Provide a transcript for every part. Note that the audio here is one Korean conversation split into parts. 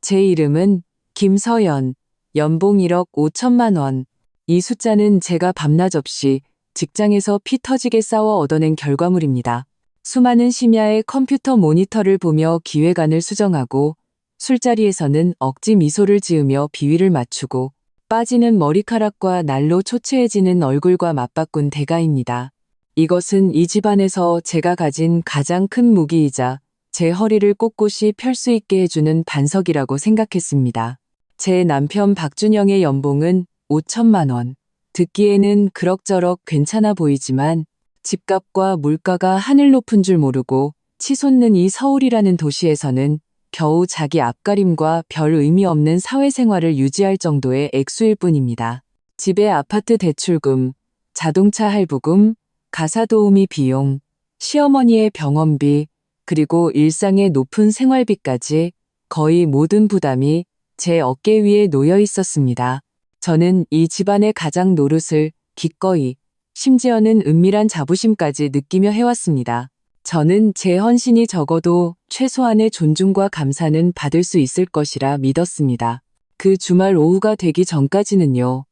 제 이름은 김서연, 연봉 1억 5천만 원. 이 숫자는 제가 밤낮 없이 직장에서 피 터지게 싸워 얻어낸 결과물입니다. 수많은 심야의 컴퓨터 모니터를 보며 기획안을 수정하고 술자리에서는 억지 미소를 지으며 비위를 맞추고 빠지는 머리카락과 날로 초췌해지는 얼굴과 맞바꾼 대가입니다. 이것은 이 집안에서 제가 가진 가장 큰 무기이자 제 허리를 꼿꼿이 펼 수 있게 해주는 반석이라고 생각했습니다. 제 남편 박준영의 연봉은 5천만 원. 듣기에는 그럭저럭 괜찮아 보이지만 집값과 물가가 하늘 높은 줄 모르고 치솟는 이 서울이라는 도시에서는 겨우 자기 앞가림과 별 의미 없는 사회생활을 유지할 정도의 액수일 뿐입니다. 집에 아파트 대출금, 자동차 할부금, 가사도우미 비용, 시어머니의 병원비, 그리고 일상의 높은 생활비까지 거의 모든 부담이 제 어깨 위에 놓여 있었습니다. 저는 이 집안의 가장 노릇을 기꺼이, 심지어는 은밀한 자부심까지 느끼며 해왔습니다. 저는 제 헌신이 적어도 최소한의 존중과 감사는 받을 수 있을 것이라 믿었습니다. 그 주말 오후가 되기 전까지는요.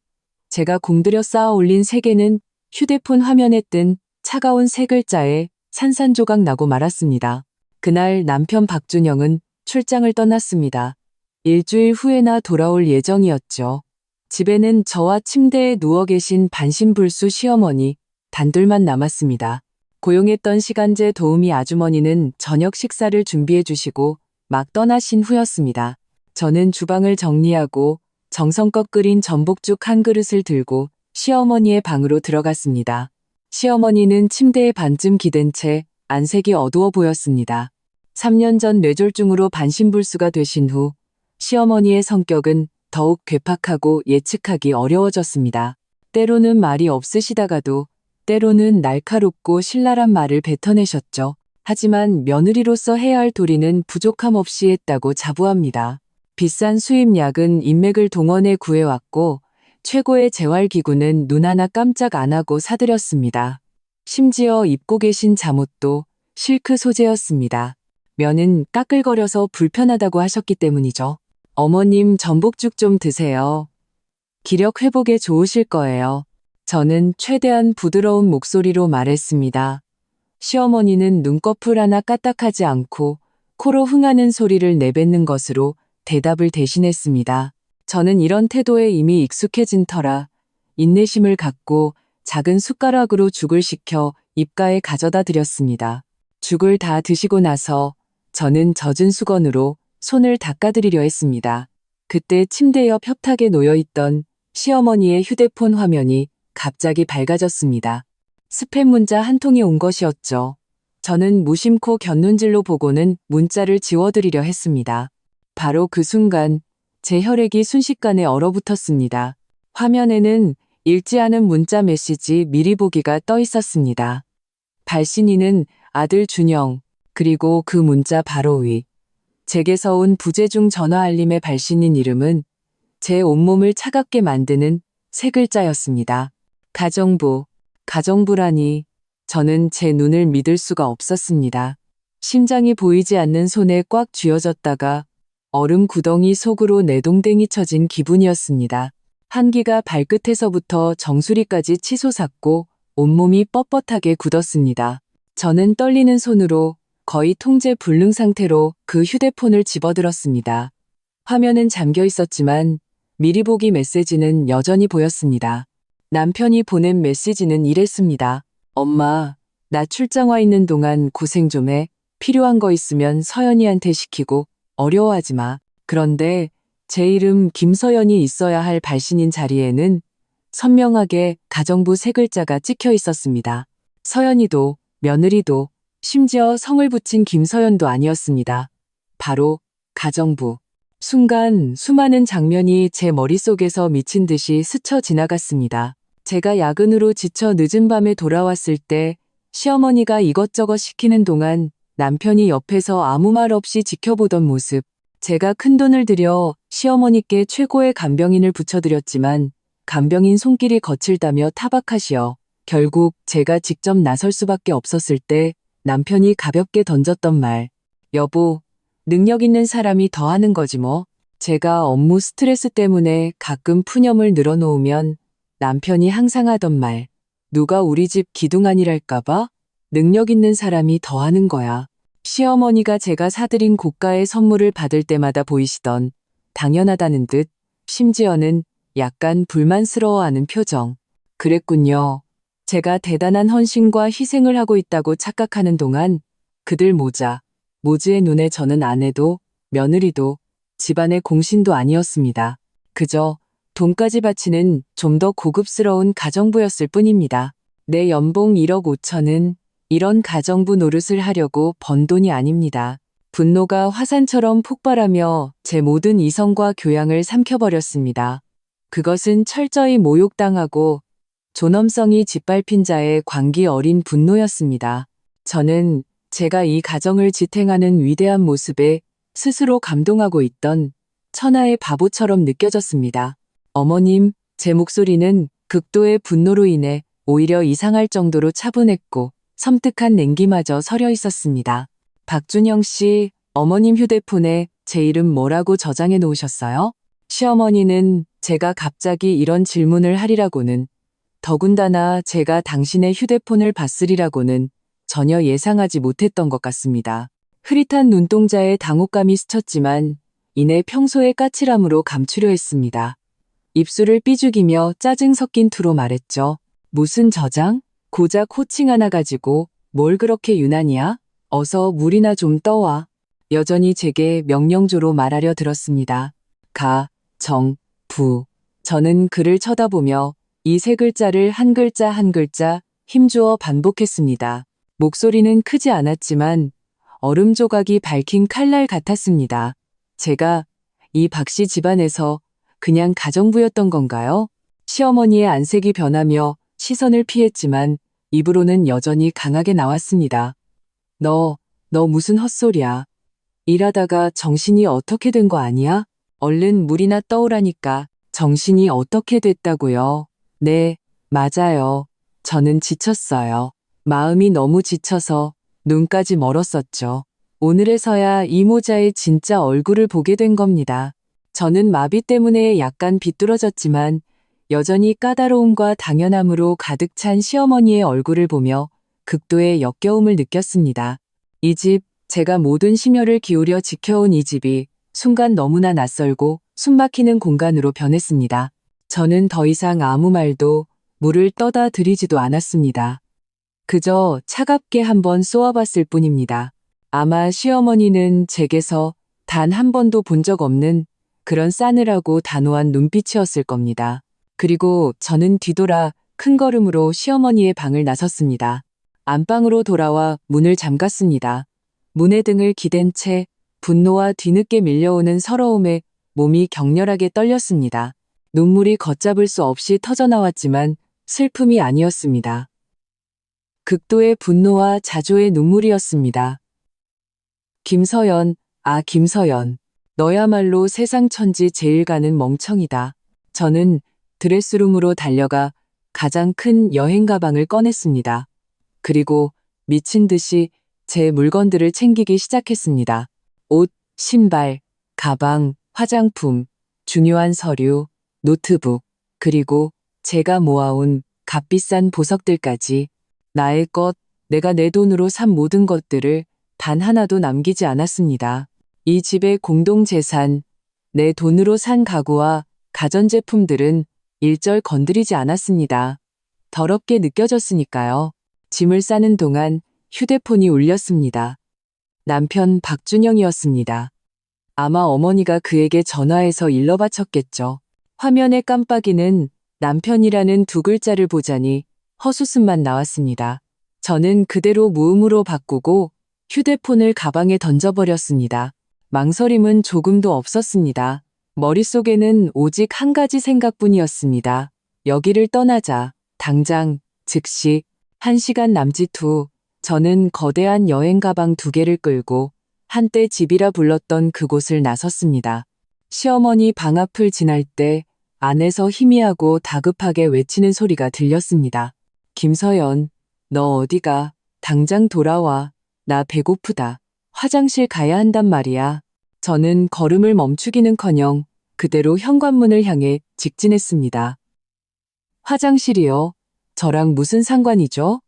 제가 공들여 쌓아 올린 세계는 휴대폰 화면에 뜬 차가운 세 글자에 산산조각 나고 말았습니다. 그날 남편 박준영은 출장을 떠났습니다. 일주일 후에나 돌아올 예정이었죠. 집에는 저와 침대에 누워 계신 반신불수 시어머니 단둘만 남았습니다. 고용했던 시간제 도우미 아주머니는 저녁 식사를 준비해 주시고 막 떠나신 후였습니다. 저는 주방을 정리하고 정성껏 끓인 전복죽 한 그릇을 들고 시어머니의 방으로 들어갔습니다. 시어머니는 침대에 반쯤 기댄 채 안색이 어두워 보였습니다. 3년 전 뇌졸중으로 반신불수가 되신 후 시어머니의 성격은 더욱 괴팍하고 예측하기 어려워졌습니다. 때로는 말이 없으시다가도 때로는 날카롭고 신랄한 말을 뱉어내셨죠. 하지만 며느리로서 해야 할 도리는 부족함 없이 했다고 자부합니다. 비싼 수입약은 인맥을 동원해 구해왔고 최고의 재활기구는 눈 하나 깜짝 안 하고 사들였습니다. 심지어 입고 계신 잠옷도 실크 소재였습니다. 면은 까끌거려서 불편하다고 하셨기 때문이죠. 어머님 전복죽 좀 드세요. 기력 회복에 좋으실 거예요. 저는 최대한 부드러운 목소리로 말했습니다. 시어머니는 눈꺼풀 하나 까딱하지 않고 코로 흥하는 소리를 내뱉는 것으로 대답을 대신했습니다. 저는 이런 태도에 이미 익숙해진 터라 인내심을 갖고 작은 숟가락으로 죽을 식혀 입가에 가져다 드렸습니다. 죽을 다 드시고 나서 저는 젖은 수건으로 손을 닦아드리려 했습니다. 그때 침대 옆 협탁에 놓여있던 시어머니의 휴대폰 화면이 갑자기 밝아졌습니다. 스팸 문자 한 통이 온 것이었죠. 저는 무심코 곁눈질로 보고는 문자를 지워드리려 했습니다. 바로 그 순간 제 혈액이 순식간에 얼어붙었습니다. 화면에는 읽지 않은 문자 메시지 미리 보기가 떠 있었습니다. 발신인은 아들 준영, 그리고 그 문자 바로 위. 제게서 온 부재중 전화 알림의 발신인 이름은 제 온몸을 차갑게 만드는 세 글자였습니다. 가정부. 가정부라니 저는 제 눈을 믿을 수가 없었습니다. 심장이 보이지 않는 손에 꽉 쥐어졌다가 얼음 구덩이 속으로 내동댕이 쳐진 기분이었습니다. 한기가 발끝에서부터 정수리까지 치솟았고 온몸이 뻣뻣하게 굳었습니다. 저는 떨리는 손으로 거의 통제 불능 상태로 그 휴대폰을 집어들었습니다. 화면은 잠겨 있었지만 미리 보기 메시지는 여전히 보였습니다. 남편이 보낸 메시지는 이랬습니다. 엄마, 나 출장 와 있는 동안 고생 좀 해. 필요한 거 있으면 서연이한테 시키고 어려워하지 마. 그런데 제 이름 김서연이 있어야 할 발신인 자리에는 선명하게 가정부 세 글자가 찍혀 있었습니다. 서연이도 며느리도 심지어 성을 붙인 김서연도 아니었습니다. 바로 가정부. 순간 수많은 장면이 제 머릿속에서 미친 듯이 스쳐 지나갔습니다. 제가 야근으로 지쳐 늦은 밤에 돌아왔을 때 시어머니가 이것저것 시키는 동안 남편이 옆에서 아무 말 없이 지켜보던 모습. 제가 큰돈을 들여 시어머니께 최고의 간병인을 붙여드렸지만 간병인 손길이 거칠다며 타박하시어 결국 제가 직접 나설 수밖에 없었을 때 남편이 가볍게 던졌던 말. 여보, 능력 있는 사람이 더 하는 거지 뭐. 제가 업무 스트레스 때문에 가끔 푸념을 늘어놓으면 남편이 항상 하던 말, 누가 우리 집 기둥아니랄까봐 능력 있는 사람이 더 하는 거야. 시어머니가 제가 사드린 고가의 선물을 받을 때마다 보이시던 당연하다는 듯, 심지어는 약간 불만스러워하는 표정. 그랬군요. 제가 대단한 헌신과 희생을 하고 있다고 착각하는 동안 그들 모즈의 눈에 저는 아내도 며느리도 집안의 공신도 아니었습니다. 그저 돈까지 바치는 좀 더 고급스러운 가정부였을 뿐입니다. 내 연봉 1억 5천은 이런 가정부 노릇을 하려고 번 돈이 아닙니다. 분노가 화산처럼 폭발하며 제 모든 이성과 교양을 삼켜버렸습니다. 그것은 철저히 모욕당하고 존엄성이 짓밟힌 자의 광기 어린 분노였습니다. 저는 제가 이 가정을 지탱하는 위대한 모습에 스스로 감동하고 있던 천하의 바보처럼 느껴졌습니다. 어머님, 제 목소리는 극도의 분노로 인해 오히려 이상할 정도로 차분했고 섬뜩한 냉기마저 서려 있었습니다. 박준영 씨, 어머님 휴대폰에 제 이름 뭐라고 저장해 놓으셨어요? 시어머니는 제가 갑자기 이런 질문을 하리라고는, 더군다나 제가 당신의 휴대폰을 봤으리라고는 전혀 예상하지 못했던 것 같습니다. 흐릿한 눈동자에 당혹감이 스쳤지만 이내 평소의 까칠함으로 감추려 했습니다. 입술을 삐죽이며 짜증 섞인 투로 말했죠. 무슨 저장? 고작 호칭 하나 가지고 뭘 그렇게 유난이야? 어서 물이나 좀 떠와. 여전히 제게 명령조로 말하려 들었습니다. 가, 정, 부. 저는 그를 쳐다보며 이 세 글자를 한 글자 한 글자 힘주어 반복했습니다. 목소리는 크지 않았지만 얼음 조각이 밝힌 칼날 같았습니다. 제가 이 박씨 집안에서 그냥 가정부였던 건가요? 시어머니의 안색이 변하며 시선을 피했지만 입으로는 여전히 강하게 나왔습니다. 너 무슨 헛소리야. 일하다가 정신이 어떻게 된 거 아니야? 얼른 물이나 떠오라니까. 정신이 어떻게 됐다고요? 네, 맞아요. 저는 지쳤어요. 마음이 너무 지쳐서 눈까지 멀었었죠. 오늘에서야 이모자의 진짜 얼굴을 보게 된 겁니다. 저는 마비 때문에 약간 비뚤어졌지만 여전히 까다로움과 당연함으로 가득 찬 시어머니의 얼굴을 보며 극도의 역겨움을 느꼈습니다. 이 집, 제가 모든 심혈을 기울여 지켜온 이 집이 순간 너무나 낯설고 숨막히는 공간으로 변했습니다. 저는 더 이상 아무 말도 물을 떠다 드리지도 않았습니다. 그저 차갑게 한번 쏘아봤을 뿐입니다. 아마 시어머니는 제게서 단 한 번도 본 적 없는 그런 싸늘하고 단호한 눈빛이었을 겁니다. 그리고 저는 뒤돌아 큰 걸음으로 시어머니의 방을 나섰습니다. 안방으로 돌아와 문을 잠갔습니다. 문에 등을 기댄 채 분노와 뒤늦게 밀려오는 서러움에 몸이 격렬하게 떨렸습니다. 눈물이 걷잡을 수 없이 터져나왔지만 슬픔이 아니었습니다. 극도의 분노와 자조의 눈물이었습니다. 김서연, 김서연. 너야말로 세상 천지 제일 가는 멍청이다. 저는 드레스룸으로 달려가 가장 큰 여행 가방을 꺼냈습니다. 그리고 미친 듯이 제 물건들을 챙기기 시작했습니다. 옷, 신발, 가방, 화장품, 중요한 서류, 노트북, 그리고 제가 모아온 값비싼 보석들까지. 나의 것, 내가 내 돈으로 산 모든 것들을 단 하나도 남기지 않았습니다. 이 집의 공동재산, 내 돈으로 산 가구와 가전제품들은 일절 건드리지 않았습니다. 더럽게 느껴졌으니까요. 짐을 싸는 동안 휴대폰이 울렸습니다. 남편 박준영이었습니다. 아마 어머니가 그에게 전화해서 일러 바쳤겠죠. 화면에 깜빡이는 남편이라는 두 글자를 보자니 헛웃음만 나왔습니다. 저는 그대로 무음으로 바꾸고 휴대폰을 가방에 던져버렸습니다. 망설임은 조금도 없었습니다. 머릿속에는 오직 한 가지 생각뿐이었습니다. 여기를 떠나자. 당장, 즉시, 1시간 남짓 후 저는 거대한 여행 가방 2개를 끌고 한때 집이라 불렀던 그곳을 나섰습니다. 시어머니 방 앞을 지날 때 안에서 희미하고 다급하게 외치는 소리가 들렸습니다. 김서연, 너 어디가? 당장 돌아와. 나 배고프다. 화장실 가야 한단 말이야. 저는 걸음을 멈추기는커녕 그대로 현관문을 향해 직진했습니다. 화장실이요? 저랑 무슨 상관이죠?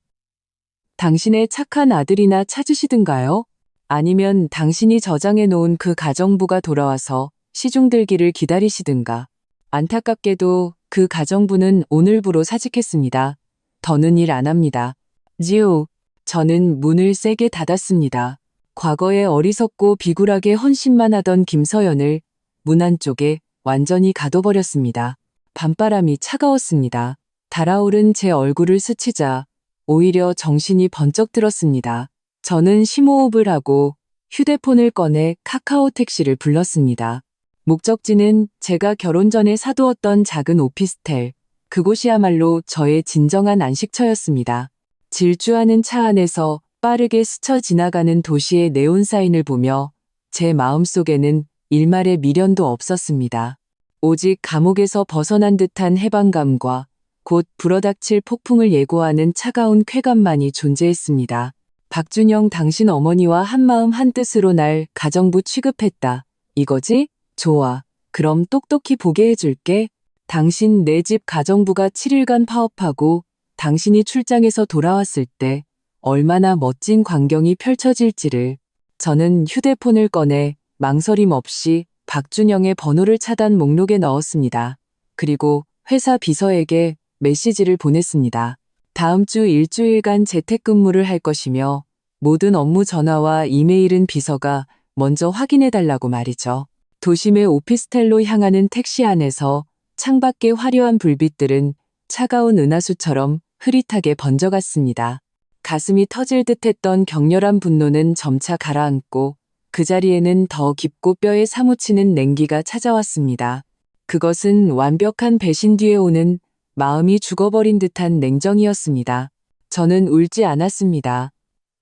당신의 착한 아들이나 찾으시든가요? 아니면 당신이 저장해 놓은 그 가정부가 돌아와서 시중 들기를 기다리시든가. 안타깝게도 그 가정부는 오늘부로 사직했습니다. 더는 일 안 합니다. 지우, 저는 문을 세게 닫았습니다. 과거에 어리석고 비굴하게 헌신만 하던 김서연을 문 안쪽에 완전히 가둬버렸습니다. 밤바람이 차가웠습니다. 달아오른 제 얼굴을 스치자 오히려 정신이 번쩍 들었습니다. 저는 심호흡을 하고 휴대폰을 꺼내 카카오 택시를 불렀습니다. 목적지는 제가 결혼 전에 사두었던 작은 오피스텔, 그곳이야말로 저의 진정한 안식처였습니다. 질주하는 차 안에서 빠르게 스쳐 지나가는 도시의 네온 사인을 보며 제 마음속에는 일말의 미련도 없었습니다. 오직 감옥에서 벗어난 듯한 해방감과 곧 불어닥칠 폭풍을 예고하는 차가운 쾌감만이 존재했습니다. 박준영, 당신 어머니와 한마음 한뜻으로 날 가정부 취급했다. 이거지? 좋아. 그럼 똑똑히 보게 해줄게. 당신 내 집 가정부가 7일간 파업하고 당신이 출장에서 돌아왔을 때 얼마나 멋진 광경이 펼쳐질지를. 저는 휴대폰을 꺼내 망설임 없이 박준영의 번호를 차단 목록에 넣었습니다. 그리고 회사 비서에게 메시지를 보냈습니다. 다음 주 일주일간 재택근무를 할 것이며 모든 업무 전화와 이메일은 비서가 먼저 확인해달라고 말이죠. 도심의 오피스텔로 향하는 택시 안에서 창밖의 화려한 불빛들은 차가운 은하수처럼 흐릿하게 번져갔습니다. 가슴이 터질 듯했던 격렬한 분노는 점차 가라앉고 그 자리에는 더 깊고 뼈에 사무치는 냉기가 찾아왔습니다. 그것은 완벽한 배신 뒤에 오는 마음이 죽어버린 듯한 냉정이었습니다. 저는 울지 않았습니다.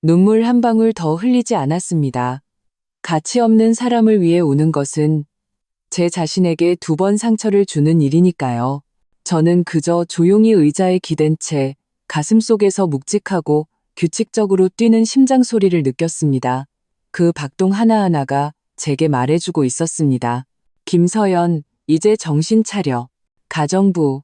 눈물 한 방울 더 흘리지 않았습니다. 가치 없는 사람을 위해 우는 것은 제 자신에게 2번 상처를 주는 일이니까요. 저는 그저 조용히 의자에 기댄 채 가슴 속에서 묵직하고 규칙적으로 뛰는 심장 소리를 느꼈습니다. 그 박동 하나하나가 제게 말해주고 있었습니다. 김서연, 이제 정신 차려. 가정부.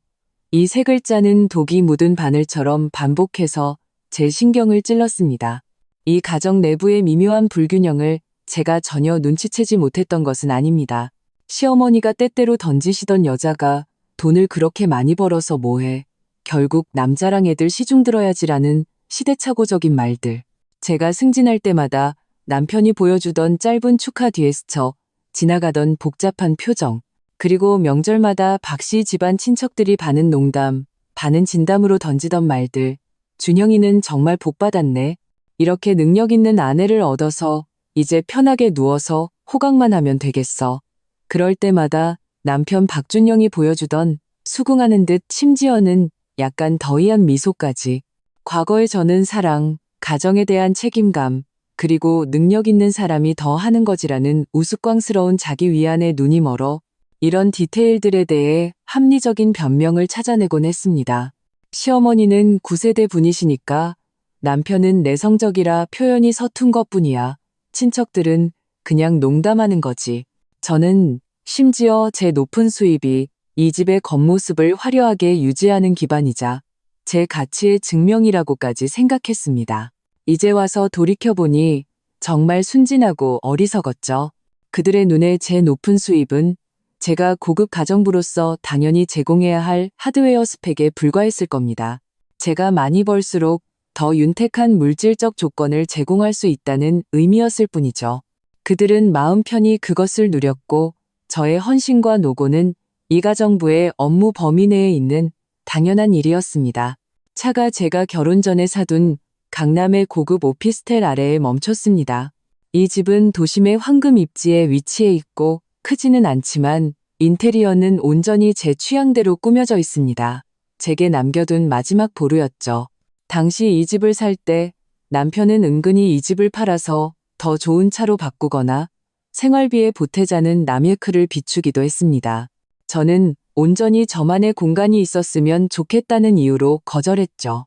이 세 글자는 독이 묻은 바늘처럼 반복해서 제 신경을 찔렀습니다. 이 가정 내부의 미묘한 불균형을 제가 전혀 눈치채지 못했던 것은 아닙니다. 시어머니가 때때로 던지시던 여자가 돈을 그렇게 많이 벌어서 뭐해. 결국 남자랑 애들 시중 들어야지라는 시대착오적인 말들. 제가 승진할 때마다 남편이 보여주던 짧은 축하 뒤에 스쳐 지나가던 복잡한 표정. 그리고 명절마다 박씨 집안 친척들이 반은 농담, 반은 진담으로 던지던 말들. 준영이는 정말 복받았네. 이렇게 능력 있는 아내를 얻어서 이제 편하게 누워서 호강만 하면 되겠어. 그럴 때마다 남편 박준영이 보여주던 수긍하는 듯 심지어는 약간 더이한 미소까지. 과거에 저는 사랑, 가정에 대한 책임감, 그리고 능력 있는 사람이 더 하는 거지라는 우스꽝스러운 자기 위안에 눈이 멀어 이런 디테일들에 대해 합리적인 변명을 찾아내곤 했습니다. 시어머니는 9세대 분이시니까 남편은 내성적이라 표현이 서툰 것뿐이야. 친척들은 그냥 농담하는 거지. 저는 심지어 제 높은 수입이 이 집의 겉모습을 화려하게 유지하는 기반이자 제 가치의 증명이라고까지 생각했습니다. 이제 와서 돌이켜보니 정말 순진하고 어리석었죠. 그들의 눈에 제 높은 수입은 제가 고급 가정부로서 당연히 제공해야 할 하드웨어 스펙에 불과했을 겁니다. 제가 많이 벌수록 더 윤택한 물질적 조건을 제공할 수 있다는 의미였을 뿐이죠. 그들은 마음 편히 그것을 누렸고 저의 헌신과 노고는 이 가정부의 업무 범위 내에 있는 당연한 일이었습니다. 차가 제가 결혼 전에 사둔 강남의 고급 오피스텔 아래에 멈췄습니다. 이 집은 도심의 황금 입지에 위치해 있고 크지는 않지만 인테리어는 온전히 제 취향대로 꾸며져 있습니다. 제게 남겨둔 마지막 보루였죠. 당시 이 집을 살 때 남편은 은근히 이 집을 팔아서 더 좋은 차로 바꾸거나 생활비에 보태자는 남의 크를 비추기도 했습니다. 저는 온전히 저만의 공간이 있었으면 좋겠다는 이유로 거절했죠.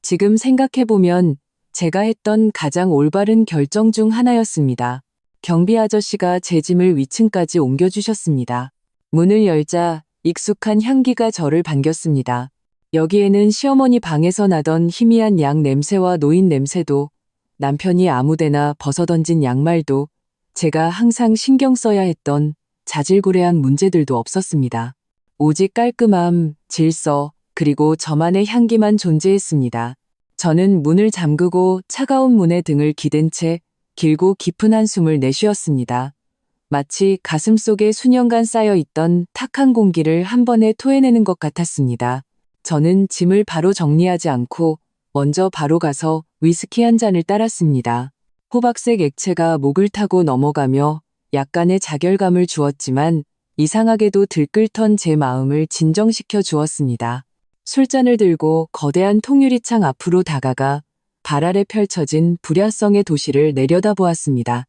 지금 생각해보면 제가 했던 가장 올바른 결정 중 하나였습니다. 경비 아저씨가 제 짐을 위층까지 옮겨주셨습니다. 문을 열자 익숙한 향기가 저를 반겼습니다. 여기에는 시어머니 방에서 나던 희미한 양 냄새와 노인 냄새도, 남편이 아무데나 벗어던진 양말도, 제가 항상 신경 써야 했던 자질구레한 문제들도 없었습니다. 오직 깔끔함, 질서, 그리고 저만의 향기만 존재했습니다. 저는 문을 잠그고 차가운 문에 등을 기댄 채 길고 깊은 한숨을 내쉬었습니다. 마치 가슴속에 수년간 쌓여있던 탁한 공기를 한 번에 토해내는 것 같았습니다. 저는 짐을 바로 정리하지 않고 먼저 바로 가서 위스키 한 잔을 따랐습니다. 호박색 액체가 목을 타고 넘어가며 약간의 자결감을 주었지만 이상하게도 들끓던 제 마음을 진정시켜 주었습니다. 술잔을 들고 거대한 통유리창 앞으로 다가가 발 아래 펼쳐진 불야성의 도시를 내려다보았습니다.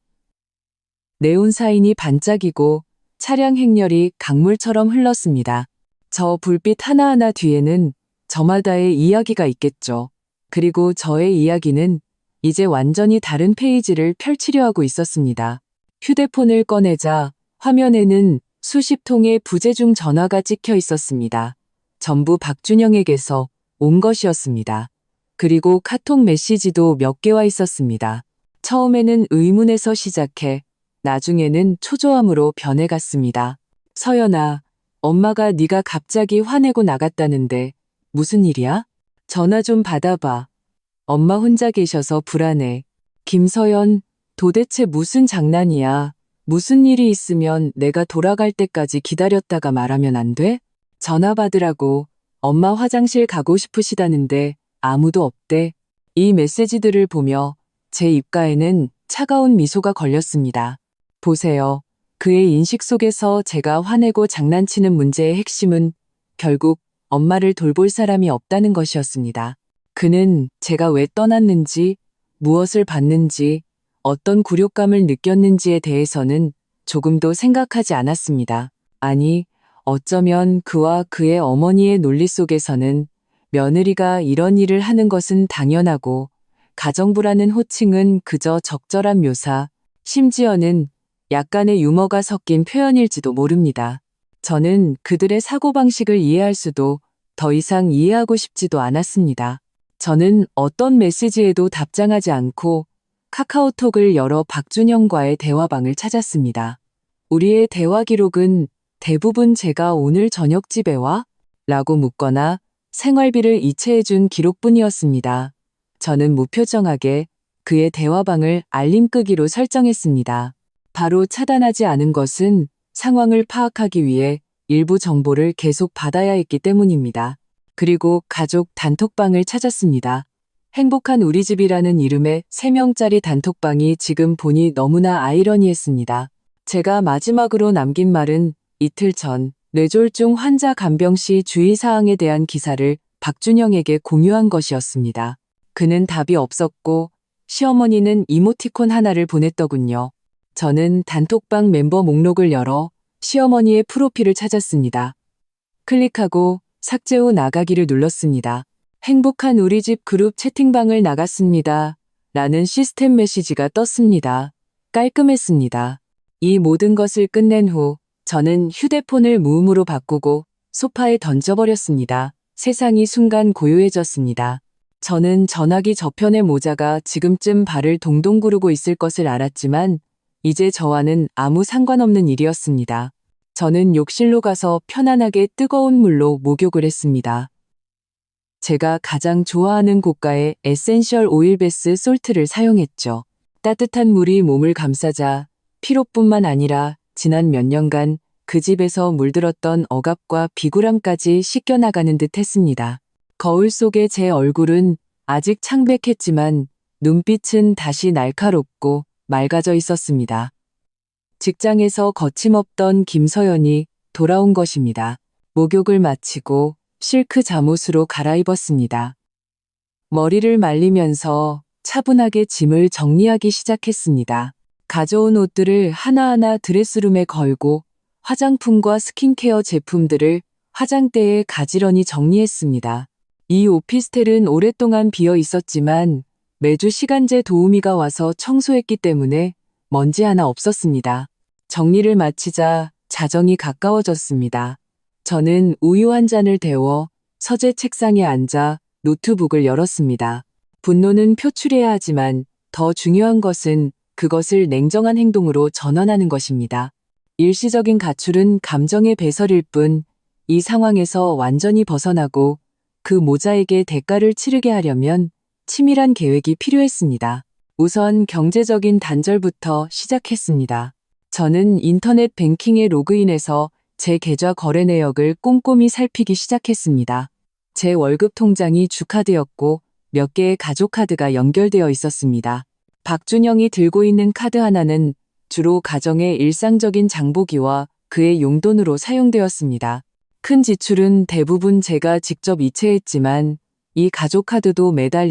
네온사인이 반짝이고 차량 행렬이 강물처럼 흘렀습니다. 저 불빛 하나하나 뒤에는 저마다의 이야기가 있겠죠. 그리고 저의 이야기는 이제 완전히 다른 페이지를 펼치려 하고 있었습니다. 휴대폰을 꺼내자 화면에는 수십 통의 부재중 전화가 찍혀 있었습니다. 전부 박준영에게서 온 것이었습니다. 그리고 카톡 메시지도 몇 개와 있었습니다. 처음에는 의문에서 시작해 나중에는 초조함으로 변해갔습니다. 서연아, 엄마가 네가 갑자기 화내고 나갔다는데 무슨 일이야? 전화 좀 받아봐. 엄마 혼자 계셔서 불안해. 김서연, 도대체 무슨 장난이야? 무슨 일이 있으면 내가 돌아갈 때까지 기다렸다가 말하면 안 돼? 전화 받으라고. 엄마 화장실 가고 싶으시다는데 아무도 없대. 이 메시지들을 보며 제 입가에는 차가운 미소가 걸렸습니다. 보세요. 그의 인식 속에서 제가 화내고 장난치는 문제의 핵심은 결국 엄마를 돌볼 사람이 없다는 것이었습니다. 그는 제가 왜 떠났는지, 무엇을 받는지, 어떤 굴욕감을 느꼈는지에 대해서는 조금도 생각하지 않았습니다. 아니, 어쩌면 그와 그의 어머니의 논리 속에서는 며느리가 이런 일을 하는 것은 당연하고 가정부라는 호칭은 그저 적절한 묘사, 심지어는 약간의 유머가 섞인 표현일지도 모릅니다. 저는 그들의 사고방식을 이해할 수도 더 이상 이해하고 싶지도 않았습니다. 저는 어떤 메시지에도 답장하지 않고 카카오톡을 열어 박준영과의 대화방을 찾았습니다. 우리의 대화 기록은 대부분 제가 오늘 저녁 집에 와? 라고 묻거나 생활비를 이체해준 기록뿐이었습니다. 저는 무표정하게 그의 대화방을 알림 끄기로 설정했습니다. 바로 차단하지 않은 것은 상황을 파악하기 위해 일부 정보를 계속 받아야 했기 때문입니다. 그리고 가족 단톡방을 찾았습니다. 행복한 우리 집이라는 이름의 3명짜리 단톡방이 지금 보니 너무나 아이러니했습니다. 제가 마지막으로 남긴 말은 이틀 전 뇌졸중 환자 간병 시 주의사항에 대한 기사를 박준영에게 공유한 것이었습니다. 그는 답이 없었고 시어머니는 이모티콘 하나를 보냈더군요. 저는 단톡방 멤버 목록을 열어 시어머니의 프로필을 찾았습니다. 클릭하고 삭제 후 나가기를 눌렀습니다. 행복한 우리 집 그룹 채팅방을 나갔습니다. 라는 시스템 메시지가 떴습니다. 깔끔했습니다. 이 모든 것을 끝낸 후 저는 휴대폰을 무음으로 바꾸고 소파에 던져버렸습니다. 세상이 순간 고요해졌습니다. 저는 전화기 저편의 모자가 지금쯤 발을 동동 구르고 있을 것을 알았지만 이제 저와는 아무 상관없는 일이었습니다. 저는 욕실로 가서 편안하게 뜨거운 물로 목욕을 했습니다. 제가 가장 좋아하는 고가의 에센셜 오일 베스 솔트를 사용했죠. 따뜻한 물이 몸을 감싸자 피로뿐만 아니라 지난 몇 년간 그 집에서 물들었던 억압과 비굴함까지 씻겨나가는 듯 했습니다. 거울 속의 제 얼굴은 아직 창백했지만 눈빛은 다시 날카롭고 맑아져 있었습니다. 직장에서 거침없던 김서연이 돌아온 것입니다. 목욕을 마치고 실크 잠옷으로 갈아입었습니다. 머리를 말리면서 차분하게 짐을 정리하기 시작했습니다. 가져온 옷들을 하나하나 드레스룸에 걸고 화장품과 스킨케어 제품들을 화장대에 가지런히 정리했습니다. 이 오피스텔은 오랫동안 비어 있었지만 매주 시간제 도우미가 와서 청소했기 때문에 먼지 하나 없었습니다. 정리를 마치자 자정이 가까워졌습니다. 저는 우유 한 잔을 데워 서재 책상에 앉아 노트북을 열었습니다. 분노는 표출해야 하지만 더 중요한 것은 그것을 냉정한 행동으로 전환하는 것입니다. 일시적인 가출은 감정의 배설일 뿐 이 상황에서 완전히 벗어나고 그 모자에게 대가를 치르게 하려면 치밀한 계획이 필요했습니다. 우선 경제적인 단절부터 시작했습니다. 저는 인터넷 뱅킹에 로그인해서 제 계좌 거래 내역을 꼼꼼히 살피기 시작했습니다. 제 월급 통장이 주카드였고 몇 개의 가족카드가 연결되어 있었습니다. 박준영이 들고 있는 카드 하나는 주로 가정의 일상적인 장보기와 그의 용돈으로 사용되었습니다. 큰 지출은 대부분 제가 직접 이체했지만 이 가족카드도 매달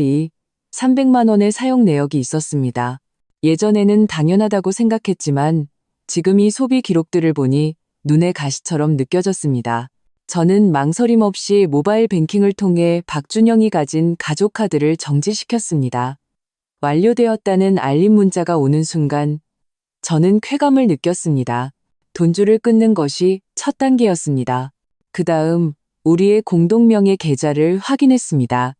300만 원의 사용 내역이 있었습니다. 예전에는 당연하다고 생각했지만 지금 이 소비 기록들을 보니 눈의 가시처럼 느껴졌습니다. 저는 망설임 없이 모바일 뱅킹을 통해 박준영이 가진 가족카드를 정지시켰습니다. 완료되었다는 알림 문자가 오는 순간 저는 쾌감을 느꼈습니다. 돈줄을 끊는 것이 첫 단계였습니다. 그 다음 우리의 공동명의 계좌를 확인했습니다.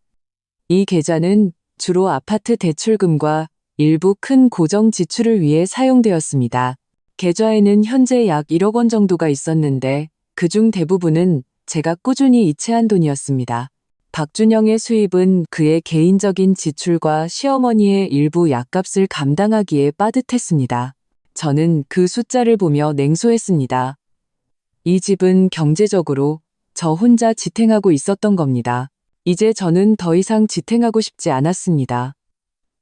이 계좌는 주로 아파트 대출금과 일부 큰 고정 지출을 위해 사용되었습니다. 계좌에는 현재 약 1억 원 정도가 있었는데 그중 대부분은 제가 꾸준히 이체한 돈이었습니다. 박준영의 수입은 그의 개인적인 지출과 시어머니의 일부 약값을 감당하기에 빠듯했습니다. 저는 그 숫자를 보며 냉소했습니다. 이 집은 경제적으로 저 혼자 지탱하고 있었던 겁니다. 이제 저는 더 이상 지탱하고 싶지 않았습니다.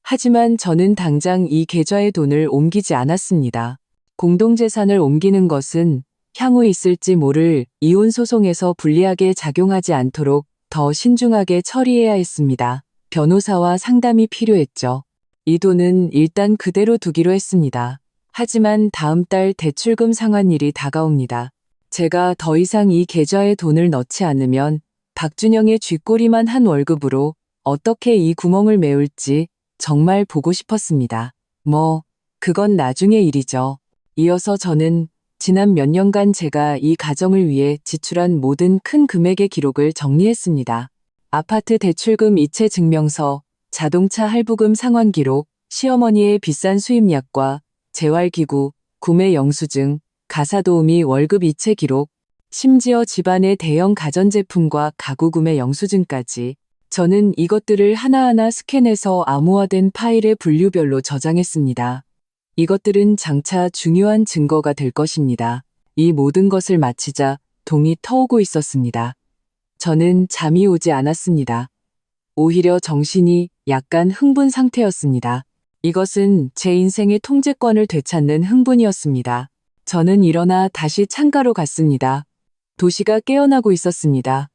하지만 저는 당장 이 계좌에 돈을 옮기지 않았습니다. 공동재산을 옮기는 것은 향후 있을지 모를 이혼 소송에서 불리하게 작용하지 않도록 더 신중하게 처리해야 했습니다. 변호사와 상담이 필요했죠. 이 돈은 일단 그대로 두기로 했습니다. 하지만 다음 달 대출금 상환일이 다가옵니다. 제가 더 이상 이 계좌에 돈을 넣지 않으면 박준영의 쥐꼬리만 한 월급으로 어떻게 이 구멍을 메울지 정말 보고 싶었습니다. 그건 나중의 일이죠. 이어서 저는 지난 몇 년간 제가 이 가정을 위해 지출한 모든 큰 금액의 기록을 정리했습니다. 아파트 대출금 이체 증명서, 자동차 할부금 상환 기록, 시어머니의 비싼 수입약과 재활기구, 구매 영수증, 가사도우미 월급 이체 기록, 심지어 집안의 대형 가전제품과 가구 구매 영수증까지 저는 이것들을 하나하나 스캔해서 암호화된 파일의 분류별로 저장했습니다. 이것들은 장차 중요한 증거가 될 것입니다. 이 모든 것을 마치자 동이 터오고 있었습니다. 저는 잠이 오지 않았습니다. 오히려 정신이 약간 흥분 상태였습니다. 이것은 제 인생의 통제권을 되찾는 흥분이었습니다. 저는 일어나 다시 창가로 갔습니다. 도시가 깨어나고 있었습니다.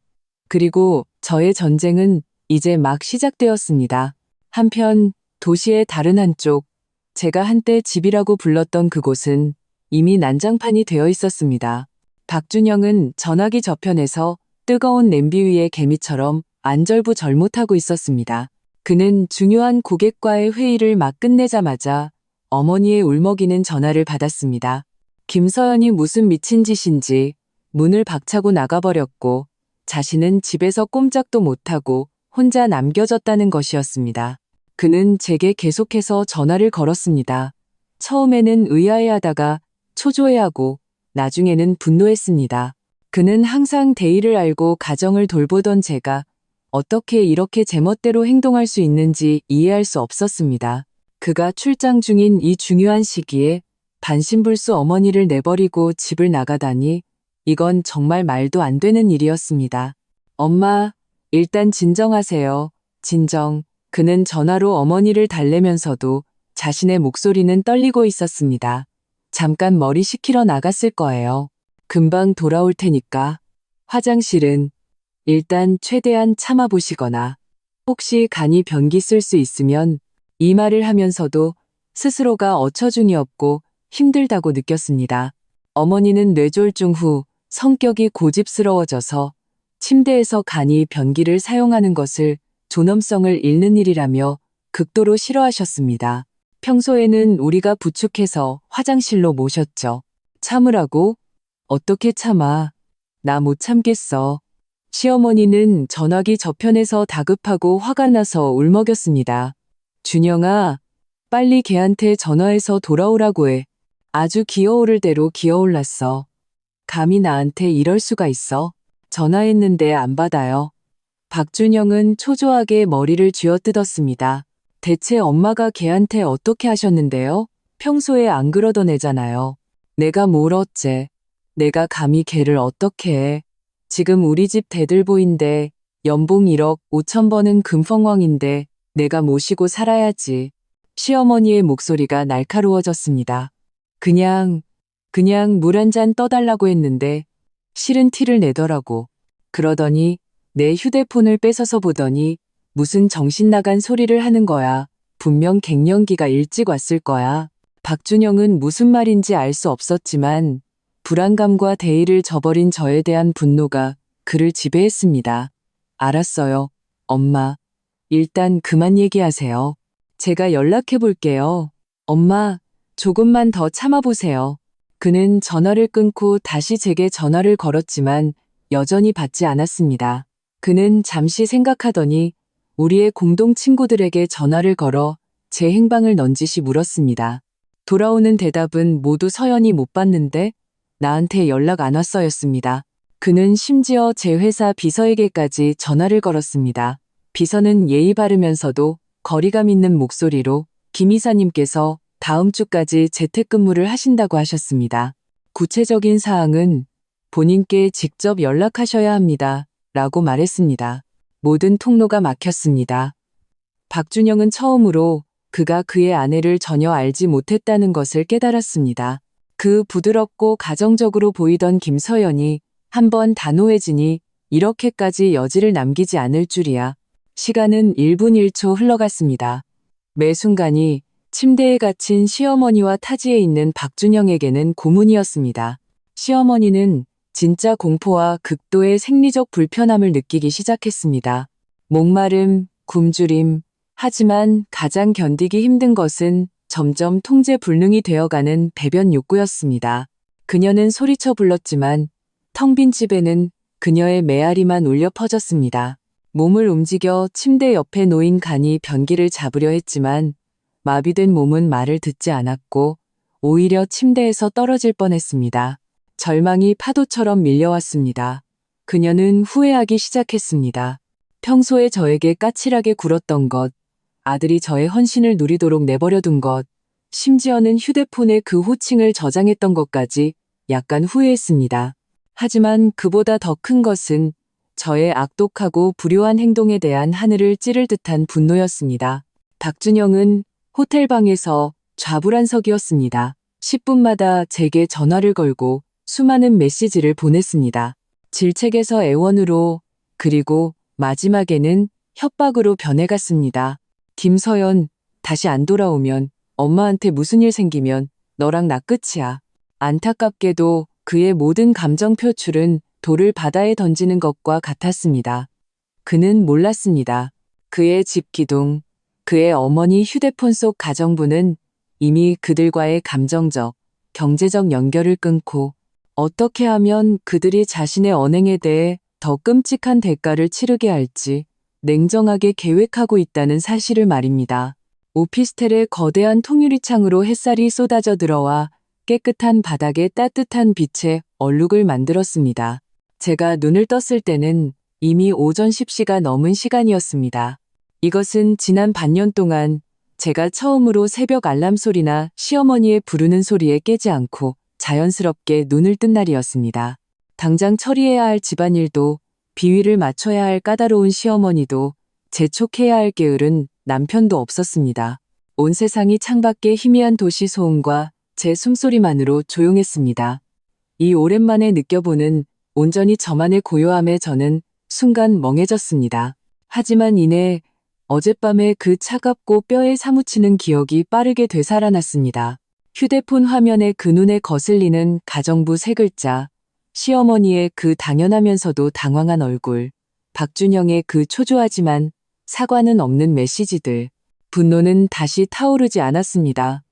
그리고 저의 전쟁은 이제 막 시작되었습니다. 한편 도시의 다른 한쪽, 제가 한때 집이라고 불렀던 그곳은 이미 난장판이 되어 있었습니다. 박준영은 전화기 저편에서 뜨거운 냄비 위에 개미처럼 안절부절못하고 있었습니다. 그는 중요한 고객과의 회의를 막 끝내자마자 어머니의 울먹이는 전화를 받았습니다. 김서연이 무슨 미친 짓인지 문을 박차고 나가버렸고 자신은 집에서 꼼짝도 못하고 혼자 남겨졌다는 것이었습니다. 그는 제게 계속해서 전화를 걸었습니다. 처음에는 의아해하다가 초조해하고 나중에는 분노했습니다. 그는 항상 대의를 알고 가정을 돌보던 제가 어떻게 이렇게 제멋대로 행동할 수 있는지 이해할 수 없었습니다. 그가 출장 중인 이 중요한 시기에 반신불수 어머니를 내버리고 집을 나가다니 이건 정말 말도 안 되는 일이었습니다. 엄마, 일단 진정하세요. 진정. 그는 전화로 어머니를 달래면서도 자신의 목소리는 떨리고 있었습니다. 잠깐 머리 식히러 나갔을 거예요. 금방 돌아올 테니까. 화장실은 일단 최대한 참아보시거나 혹시 간이 변기 쓸 수 있으면 이 말을 하면서도 스스로가 어처중이 없고 힘들다고 느꼈습니다. 어머니는 뇌졸중 후 성격이 고집스러워져서 침대에서 간이 변기를 사용하는 것을 존엄성을 잃는 일이라며 극도로 싫어하셨습니다. 평소에는 우리가 부축해서 화장실로 모셨죠. 참으라고? 어떻게 참아? 나 못 참겠어. 시어머니는 전화기 저편에서 다급하고 화가 나서 울먹였습니다. 준영아, 빨리 걔한테 전화해서 돌아오라고 해. 아주 기어오를 대로 기어올랐어. 감히 나한테 이럴 수가 있어? 전화했는데 안 받아요. 박준영은 초조하게 머리를 쥐어뜯었습니다. 대체 엄마가 걔한테 어떻게 하셨는데요? 평소에 안 그러던 애잖아요. 내가 뭘 어째. 내가 감히 걔를 어떻게 해. 지금 우리 집 대들보인데 연봉 1억 5천 버는 금펑왕인데 내가 모시고 살아야지. 시어머니의 목소리가 날카로워졌습니다. 그냥 물 한 잔 떠달라고 했는데 싫은 티를 내더라고. 그러더니 내 휴대폰을 뺏어서 보더니 무슨 정신 나간 소리를 하는 거야. 분명 갱년기가 일찍 왔을 거야. 박준영은 무슨 말인지 알 수 없었지만 불안감과 대의를 저버린 저에 대한 분노가 그를 지배했습니다. 알았어요, 엄마. 일단 그만 얘기하세요. 제가 연락해 볼게요. 엄마, 조금만 더 참아보세요. 그는 전화를 끊고 다시 제게 전화를 걸었지만 여전히 받지 않았습니다. 그는 잠시 생각하더니 우리의 공동 친구들에게 전화를 걸어 제 행방을 넌지시 물었습니다. 돌아오는 대답은 모두 서연이 못 받는데 나한테 연락 안 왔어였습니다. 그는 심지어 제 회사 비서에게까지 전화를 걸었습니다. 비서는 예의 바르면서도 거리감 있는 목소리로 김 이사님께서 다음 주까지 재택근무를 하신다고 하셨습니다. 구체적인 사항은 본인께 직접 연락하셔야 합니다. 라고 말했습니다. 모든 통로가 막혔습니다. 박준영은 처음으로 그가 그의 아내를 전혀 알지 못했다는 것을 깨달았습니다. 그 부드럽고 가정적으로 보이던 김서연이 한번 단호해지니 이렇게까지 여지를 남기지 않을 줄이야. 시간은 1분 1초 흘러갔습니다. 매 순간이 침대에 갇힌 시어머니와 타지에 있는 박준영에게는 고문이었습니다. 시어머니는 진짜 공포와 극도의 생리적 불편함을 느끼기 시작했습니다. 목마름, 굶주림, 하지만 가장 견디기 힘든 것은 점점 통제 불능이 되어가는 배변 욕구였습니다. 그녀는 소리쳐 불렀지만 텅 빈 집에는 그녀의 메아리만 울려 퍼졌습니다. 몸을 움직여 침대 옆에 놓인 간이 변기를 잡으려 했지만 마비된 몸은 말을 듣지 않았고 오히려 침대에서 떨어질 뻔했습니다. 절망이 파도처럼 밀려왔습니다. 그녀는 후회하기 시작했습니다. 평소에 저에게 까칠하게 굴었던 것, 아들이 저의 헌신을 누리도록 내버려둔 것, 심지어는 휴대폰에 그 호칭을 저장했던 것까지 약간 후회했습니다. 하지만 그보다 더 큰 것은 저의 악독하고 불효한 행동에 대한 하늘을 찌를 듯한 분노였습니다. 박준영은 호텔방에서 좌불안석이었습니다. 10분마다 제게 전화를 걸고 수많은 메시지를 보냈습니다. 질책에서 애원으로, 그리고 마지막에는 협박으로 변해갔습니다. 김서연, 다시 안 돌아오면 엄마한테 무슨 일 생기면 너랑 나 끝이야. 안타깝게도 그의 모든 감정 표출은 돌을 바다에 던지는 것과 같았습니다. 그는 몰랐습니다. 그의 집 기둥, 그의 어머니 휴대폰 속 가정부는 이미 그들과의 감정적, 경제적 연결을 끊고 어떻게 하면 그들이 자신의 언행에 대해 더 끔찍한 대가를 치르게 할지 냉정하게 계획하고 있다는 사실을 말입니다. 오피스텔의 거대한 통유리창으로 햇살이 쏟아져 들어와 깨끗한 바닥에 따뜻한 빛의 얼룩을 만들었습니다. 제가 눈을 떴을 때는 이미 오전 10시가 넘은 시간이었습니다. 이것은 지난 반년 동안 제가 처음으로 새벽 알람 소리나 시어머니의 부르는 소리에 깨지 않고 자연스럽게 눈을 뜬 날이었습니다. 당장 처리해야 할 집안일도 비위를 맞춰야 할 까다로운 시어머니도 재촉해야 할 게으른 남편도 없었습니다. 온 세상이 창밖의 희미한 도시 소음과 제 숨소리만으로 조용했습니다. 이 오랜만에 느껴보는 온전히 저만의 고요함에 저는 순간 멍해졌습니다. 하지만 이내 어젯밤에 그 차갑고 뼈에 사무치는 기억이 빠르게 되살아났습니다. 휴대폰 화면에 그 눈에 거슬리는 가정부 세 글자, 시어머니의 그 당연하면서도 당황한 얼굴, 박준영의 그 초조하지만 사과는 없는 메시지들. 분노는 다시 타오르지 않았습니다.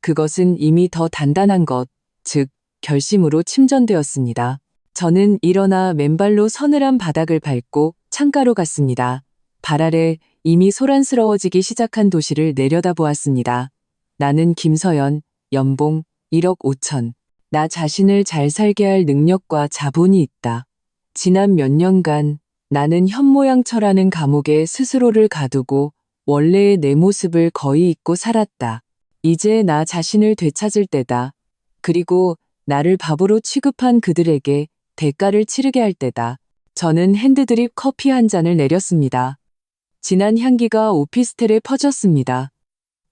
그것은 이미 더 단단한 것, 즉 결심으로 침전되었습니다. 저는 일어나 맨발로 서늘한 바닥을 밟고 창가로 갔습니다. 발 아래 이미 소란스러워지기 시작한 도시를 내려다보았습니다. 나는 김서연, 연봉 1억 5천. 나 자신을 잘 살게 할 능력과 자본이 있다. 지난 몇 년간 나는 현모양처라는 감옥에 스스로를 가두고 원래의 내 모습을 거의 잊고 살았다. 이제 나 자신을 되찾을 때다. 그리고 나를 바보로 취급한 그들에게 대가를 치르게 할 때다. 저는 핸드드립 커피 한 잔을 내렸습니다. 진한 향기가 오피스텔에 퍼졌습니다.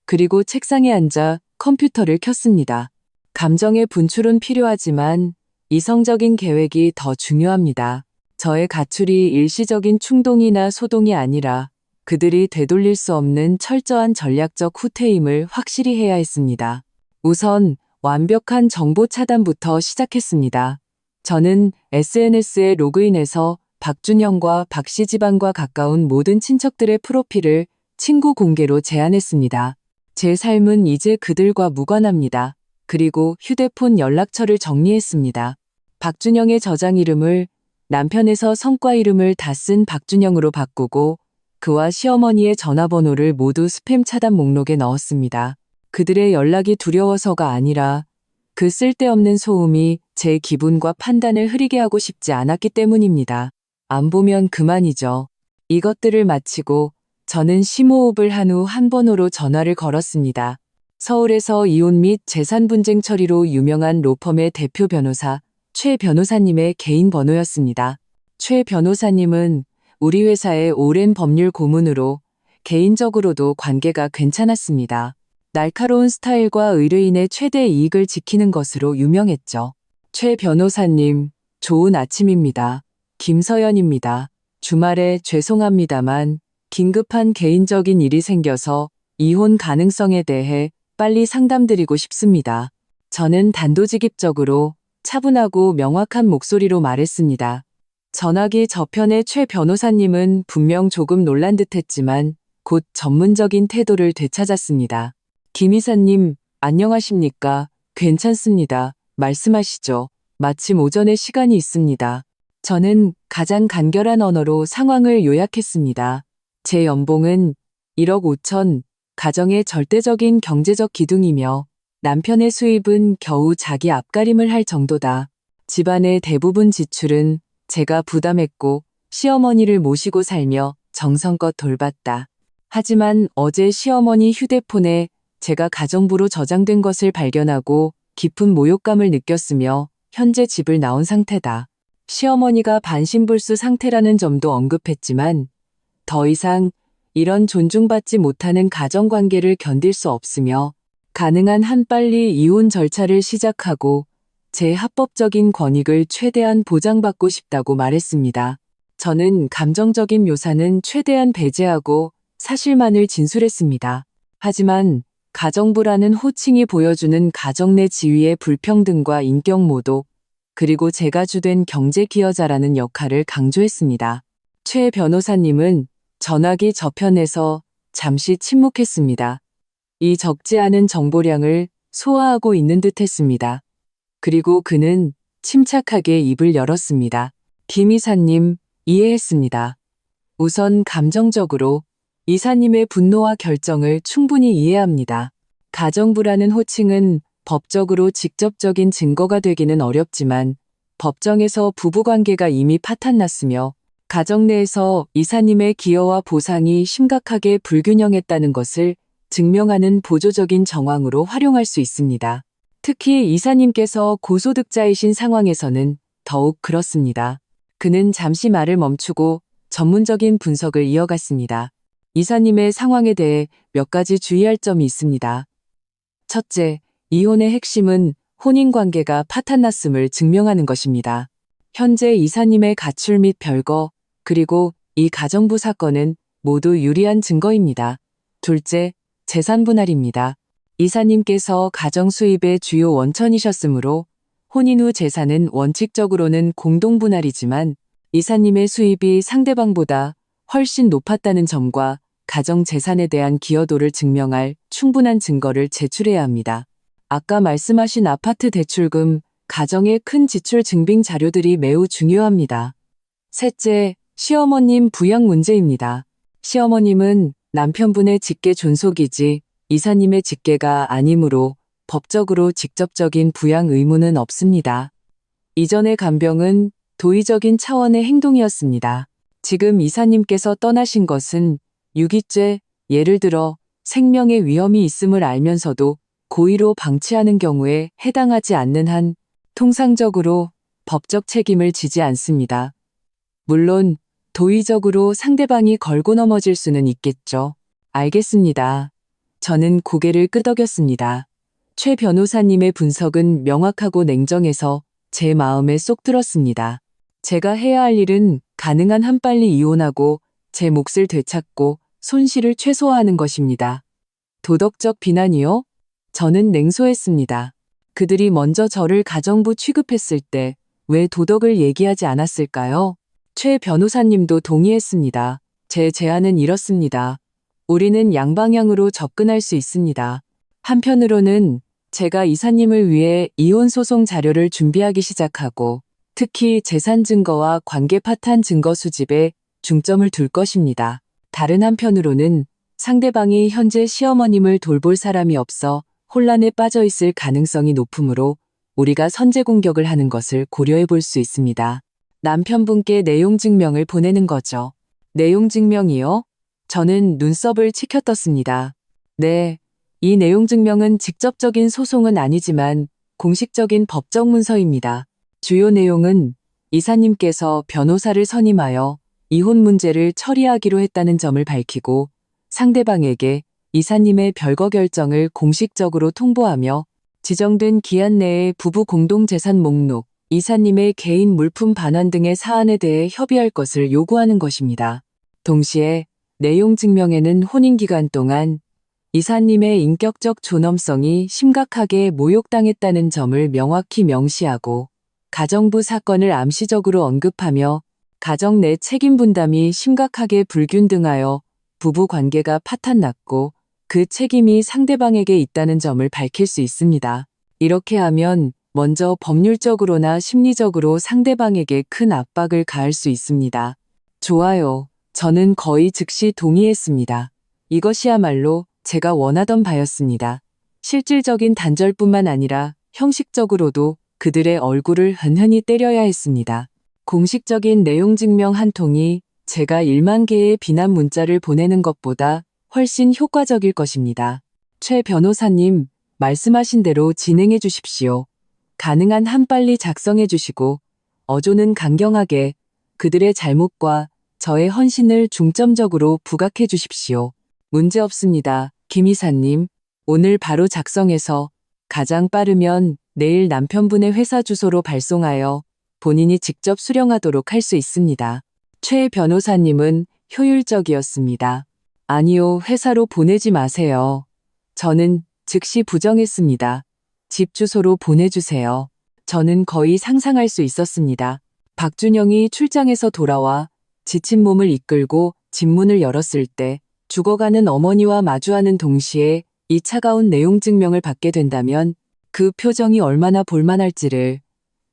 그리고 책상에 앉아 컴퓨터를 켰습니다. 감정의 분출은 필요하지만 이성적인 계획이 더 중요합니다. 저의 가출이 일시적인 충동이나 소동이 아니라 그들이 되돌릴 수 없는 철저한 전략적 후퇴임을 확실히 해야 했습니다. 우선 완벽한 정보 차단부터 시작했습니다. 저는 SNS에 로그인해서 박준영과 박씨 집안과 가까운 모든 친척들의 프로필을 친구 공개로 제한했습니다. 제 삶은 이제 그들과 무관합니다. 그리고 휴대폰 연락처를 정리했습니다. 박준영의 저장 이름을 남편에서 성과 이름을 다 쓴 박준영으로 바꾸고 그와 시어머니의 전화번호를 모두 스팸 차단 목록에 넣었습니다. 그들의 연락이 두려워서가 아니라 그 쓸데없는 소음이 제 기분과 판단을 흐리게 하고 싶지 않았기 때문입니다. 안 보면 그만이죠. 이것들을 마치고 저는 심호흡을 한 후 한 번호로 전화를 걸었습니다. 서울에서 이혼 및 재산 분쟁 처리로 유명한 로펌의 대표 변호사 최 변호사님의 개인 번호였습니다. 최 변호사님은 우리 회사의 오랜 법률 고문으로 개인적으로도 관계가 괜찮았습니다. 날카로운 스타일과 의뢰인의 최대 이익을 지키는 것으로 유명했죠. 최 변호사님, 좋은 아침입니다. 김서연입니다. 주말에 죄송합니다만 긴급한 개인적인 일이 생겨서 이혼 가능성에 대해 빨리 상담드리고 싶습니다. 저는 단도직입적으로 차분하고 명확한 목소리로 말했습니다. 전화기 저편의 최 변호사님은 분명 조금 놀란 듯했지만 곧 전문적인 태도를 되찾았습니다. 김 이사님, 안녕하십니까? 괜찮습니다. 말씀하시죠. 마침 오전에 시간이 있습니다. 저는 가장 간결한 언어로 상황을 요약했습니다. 제 연봉은 1억 5천, 가정의 절대적인 경제적 기둥이며 남편의 수입은 겨우 자기 앞가림을 할 정도다. 집안의 대부분 지출은 제가 부담했고 시어머니를 모시고 살며 정성껏 돌봤다. 하지만 어제 시어머니 휴대폰에 제가 가정부로 저장된 것을 발견하고 깊은 모욕감을 느꼈으며 현재 집을 나온 상태다. 시어머니가 반신불수 상태라는 점도 언급했지만 더 이상 이런 존중받지 못하는 가정관계를 견딜 수 없으며 가능한 한 빨리 이혼 절차를 시작하고 제 합법적인 권익을 최대한 보장받고 싶다고 말했습니다. 저는 감정적인 묘사는 최대한 배제하고 사실만을 진술했습니다. 하지만 가정부라는 호칭이 보여주는 가정 내 지위의 불평등과 인격 모독, 그리고 제가 주된 경제 기여자라는 역할을 강조했습니다. 최 변호사님은 전화기 저편에서 잠시 침묵했습니다. 이 적지 않은 정보량을 소화하고 있는 듯 했습니다. 그리고 그는 침착하게 입을 열었습니다. 김 이사님, 이해했습니다. 우선 감정적으로 이사님의 분노와 결정을 충분히 이해합니다. 가정부라는 호칭은 법적으로 직접적인 증거가 되기는 어렵지만 법정에서 부부관계가 이미 파탄났으며 가정 내에서 이사님의 기여와 보상이 심각하게 불균형했다는 것을 증명하는 보조적인 정황으로 활용할 수 있습니다. 특히 이사님께서 고소득자이신 상황에서는 더욱 그렇습니다. 그는 잠시 말을 멈추고 전문적인 분석을 이어갔습니다. 이사님의 상황에 대해 몇 가지 주의할 점이 있습니다. 첫째, 이혼의 핵심은 혼인관계가 파탄났음을 증명하는 것입니다. 현재 이사님의 가출 및 별거, 그리고 이 가정부 사건은 모두 유리한 증거입니다. 둘째, 재산 분할입니다. 이사님께서 가정 수입의 주요 원천이셨으므로 혼인 후 재산은 원칙적으로는 공동 분할이지만 이사님의 수입이 상대방보다 훨씬 높았다는 점과 가정 재산에 대한 기여도를 증명할 충분한 증거를 제출해야 합니다. 아까 말씀하신 아파트 대출금, 가정의 큰 지출 증빙 자료들이 매우 중요합니다. 셋째, 시어머님 부양 문제입니다. 시어머님은 남편분의 직계 존속이지 이사님의 직계가 아니므로 법적으로 직접적인 부양 의무는 없습니다. 이전의 간병은 도의적인 차원의 행동이었습니다. 지금 이사님께서 떠나신 것은 유기죄, 예를 들어 생명의 위험이 있음을 알면서도 고의로 방치하는 경우에 해당하지 않는 한 통상적으로 법적 책임을 지지 않습니다. 물론 도의적으로 상대방이 걸고 넘어질 수는 있겠죠. 알겠습니다. 저는 고개를 끄덕였습니다. 최 변호사님의 분석은 명확하고 냉정해서 제 마음에 쏙 들었습니다. 제가 해야 할 일은 가능한 한 빨리 이혼하고 제 몫을 되찾고 손실을 최소화하는 것입니다. 도덕적 비난이요? 저는 냉소했습니다. 그들이 먼저 저를 가정부 취급했을 때 왜 도덕을 얘기하지 않았을까요? 최 변호사님도 동의했습니다. 제 제안은 이렇습니다. 우리는 양방향으로 접근할 수 있습니다. 한편으로는 제가 이사님을 위해 이혼소송 자료를 준비하기 시작하고 특히 재산 증거와 관계 파탄 증거 수집에 중점을 둘 것입니다. 다른 한편으로는 상대방이 현재 시어머님을 돌볼 사람이 없어 혼란에 빠져 있을 가능성이 높으므로 우리가 선제 공격을 하는 것을 고려해 볼 수 있습니다. 남편분께 내용 증명을 보내는 거죠. 내용 증명이요? 저는 눈썹을 치켜떴습니다. 네, 이 내용 증명은 직접적인 소송은 아니지만 공식적인 법적 문서입니다. 주요 내용은 이사님께서 변호사를 선임하여 이혼 문제를 처리하기로 했다는 점을 밝히고 상대방에게 이사님의 별거 결정을 공식적으로 통보하며 지정된 기한 내에 부부 공동재산 목록, 이사님의 개인 물품 반환 등의 사안에 대해 협의할 것을 요구하는 것입니다. 동시에 내용 증명에는 혼인 기간 동안 이사님의 인격적 존엄성이 심각하게 모욕당했다는 점을 명확히 명시하고 가정부 사건을 암시적으로 언급하며 가정 내 책임 분담이 심각하게 불균등하여 부부 관계가 파탄났고 그 책임이 상대방에게 있다는 점을 밝힐 수 있습니다. 이렇게 하면 먼저 법률적으로나 심리적으로 상대방에게 큰 압박을 가할 수 있습니다. 좋아요. 저는 거의 즉시 동의했습니다. 이것이야말로 제가 원하던 바였습니다. 실질적인 단절뿐만 아니라 형식적으로도 그들의 얼굴을 흔흔히 때려야 했습니다. 공식적인 내용 증명 한 통이 제가 1만 개의 비난 문자를 보내는 것보다 훨씬 효과적일 것입니다. 최 변호사님, 말씀하신 대로 진행해 주십시오. 가능한 한 빨리 작성해 주시고 어조는 강경하게 그들의 잘못과 저의 헌신을 중점적으로 부각해 주십시오. 문제 없습니다. 김 이사님, 오늘 바로 작성해서 가장 빠르면 내일 남편분의 회사 주소로 발송하여 본인이 직접 수령하도록 할 수 있습니다. 최 변호사님은 효율적이었습니다. 아니요, 회사로 보내지 마세요. 저는 즉시 부정했습니다. 집 주소로 보내주세요. 저는 거의 상상할 수 있었습니다. 박준영이 출장에서 돌아와 지친 몸을 이끌고 집문을 열었을 때 죽어가는 어머니와 마주하는 동시에 이 차가운 내용 증명을 받게 된다면 그 표정이 얼마나 볼만할지를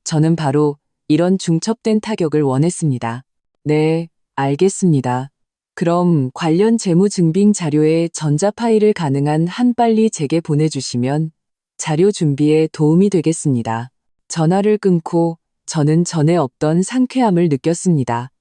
저는 바로 이런 중첩된 타격을 원했습니다. 네, 알겠습니다. 그럼 관련 재무 증빙 자료의 전자 파일을 가능한 한 빨리 제게 보내주시면 자료 준비에 도움이 되겠습니다. 전화를 끊고 저는 전에 없던 상쾌함을 느꼈습니다.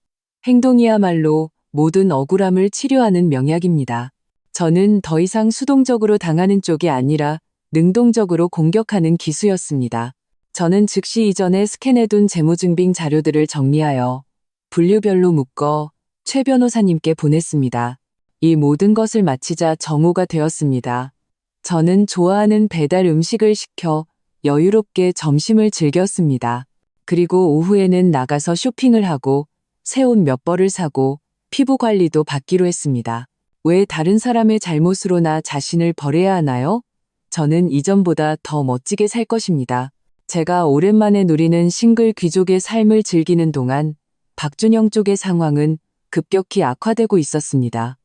행동이야말로 모든 억울함을 치료하는 명약입니다. 저는 더 이상 수동적으로 당하는 쪽이 아니라 능동적으로 공격하는 기수였습니다. 저는 즉시 이전에 스캔해둔 재무증빙 자료들을 정리하여 분류별로 묶어 최 변호사님께 보냈습니다. 이 모든 것을 마치자 정오가 되었습니다. 저는 좋아하는 배달 음식을 시켜 여유롭게 점심을 즐겼습니다. 그리고 오후에는 나가서 쇼핑을 하고 새 옷 몇 벌을 사고 피부 관리도 받기로 했습니다. 왜 다른 사람의 잘못으로 나 자신을 버려야 하나요? 저는 이전보다 더 멋지게 살 것입니다. 제가 오랜만에 누리는 싱글 귀족의 삶을 즐기는 동안 박준영 쪽의 상황은 급격히 악화되고 있었습니다.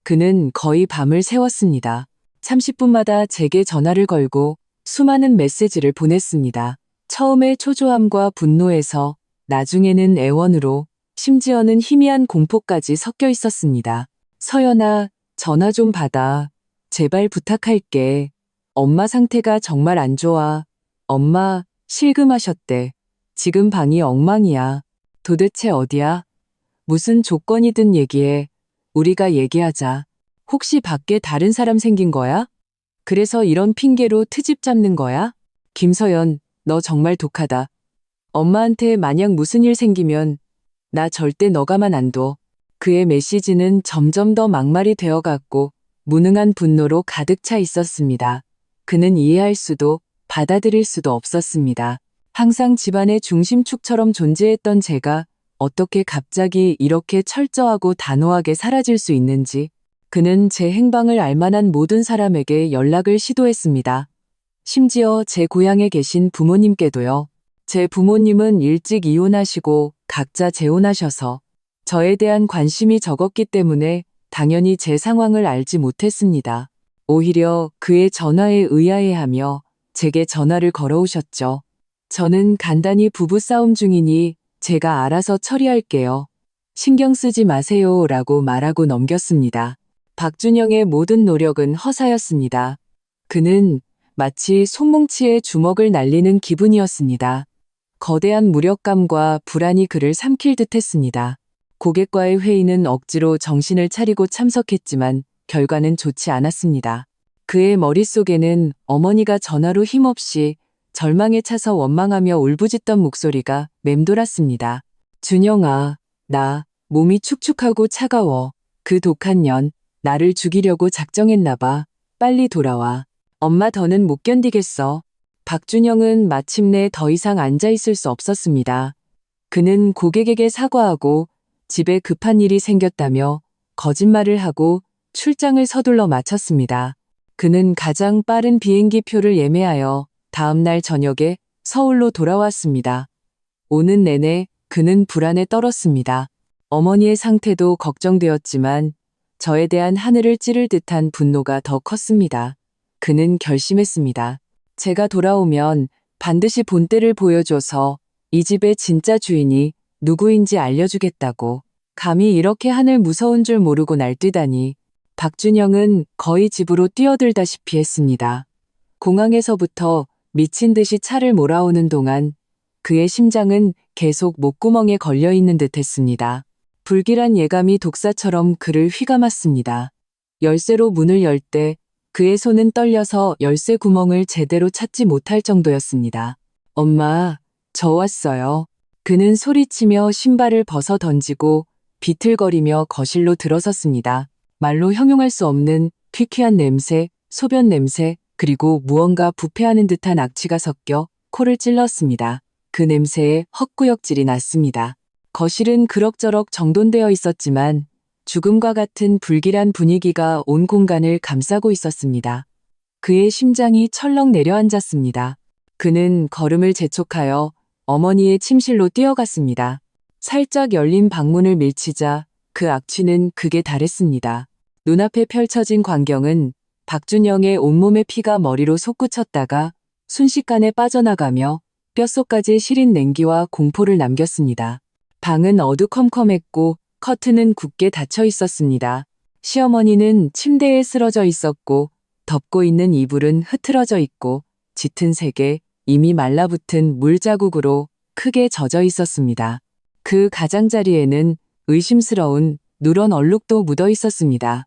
그는 거의 밤을 새웠습니다. 30분마다 제게 전화를 걸고 수많은 메시지를 보냈습니다. 처음에 초조함과 분노에서 나중에는 애원으로 심지어는 희미한 공포까지 섞여 있었습니다. 서연아, 전화 좀 받아. 제발 부탁할게. 엄마 상태가 정말 안 좋아. 엄마, 실금하셨대. 지금 방이 엉망이야. 도대체 어디야? 무슨 조건이든 얘기해. 우리가 얘기하자. 혹시 밖에 다른 사람 생긴 거야? 그래서 이런 핑계로 트집 잡는 거야? 김서연, 너 정말 독하다. 엄마한테 만약 무슨 일 생기면 나 절대 너 가만 안 둬. 그의 메시지는 점점 더 막말이 되어갔고 무능한 분노로 가득 차 있었습니다. 그는 이해할 수도 받아들일 수도 없었습니다. 항상 집안의 중심축처럼 존재했던 제가 어떻게 갑자기 이렇게 철저하고 단호하게 사라질 수 있는지 그는 제 행방을 알만한 모든 사람에게 연락을 시도했습니다. 심지어 제 고향에 계신 부모님께도요. 제 부모님은 일찍 이혼하시고 각자 재혼하셔서 저에 대한 관심이 적었기 때문에 당연히 제 상황을 알지 못했습니다. 오히려 그의 전화에 의아해하며 제게 전화를 걸어오셨죠. 저는 간단히 부부싸움 중이니 제가 알아서 처리할게요. 신경 쓰지 마세요 라고 말하고 넘겼습니다. 박준영의 모든 노력은 허사였습니다. 그는 마치 손뭉치에 주먹을 날리는 기분이었습니다. 거대한 무력감과 불안이 그를 삼킬 듯 했습니다. 고객과의 회의는 억지로 정신을 차리고 참석했지만 결과는 좋지 않았습니다. 그의 머릿속에는 어머니가 전화로 힘없이 절망에 차서 원망하며 울부짖던 목소리가 맴돌았습니다. 준영아, 나 몸이 축축하고 차가워. 그 독한 년, 나를 죽이려고 작정했나 봐. 빨리 돌아와. 엄마 더는 못 견디겠어. 박준영은 마침내 더 이상 앉아 있을 수 없었습니다. 그는 고객에게 사과하고 집에 급한 일이 생겼다며 거짓말을 하고 출장을 서둘러 마쳤습니다. 그는 가장 빠른 비행기 표를 예매하여 다음 날 저녁에 서울로 돌아왔습니다. 오는 내내 그는 불안에 떨었습니다. 어머니의 상태도 걱정되었지만 저에 대한 하늘을 찌를 듯한 분노가 더 컸습니다. 그는 결심했습니다. 제가 돌아오면 반드시 본때를 보여줘서 이 집의 진짜 주인이 누구인지 알려주겠다고. 감히 이렇게 하늘 무서운 줄 모르고 날뛰다니. 박준영은 거의 집으로 뛰어들다시피 했습니다. 공항에서부터 미친 듯이 차를 몰아오는 동안 그의 심장은 계속 목구멍에 걸려있는 듯 했습니다. 불길한 예감이 독사처럼 그를 휘감았습니다. 열쇠로 문을 열 때 그의 손은 떨려서 열쇠 구멍을 제대로 찾지 못할 정도였습니다. 엄마, 저 왔어요. 그는 소리치며 신발을 벗어 던지고 비틀거리며 거실로 들어섰습니다. 말로 형용할 수 없는 퀴퀴한 냄새, 소변 냄새, 그리고 무언가 부패하는 듯한 악취가 섞여 코를 찔렀습니다. 그 냄새에 헛구역질이 났습니다. 거실은 그럭저럭 정돈되어 있었지만 죽음과 같은 불길한 분위기가 온 공간을 감싸고 있었습니다. 그의 심장이 철렁 내려앉았습니다. 그는 걸음을 재촉하여 어머니의 침실로 뛰어갔습니다. 살짝 열린 방문을 밀치자 그 악취는 극에 달했습니다. 눈앞에 펼쳐진 광경은 박준영의 온몸의 피가 머리로 솟구쳤다가 순식간에 빠져나가며 뼛속까지 시린 냉기와 공포를 남겼습니다. 방은 어두컴컴했고 커튼은 굳게 닫혀 있었습니다. 시어머니는 침대에 쓰러져 있었고 덮고 있는 이불은 흐트러져 있고 짙은 색에 이미 말라붙은 물자국으로 크게 젖어 있었습니다. 그 가장자리에는 의심스러운 누런 얼룩도 묻어 있었습니다.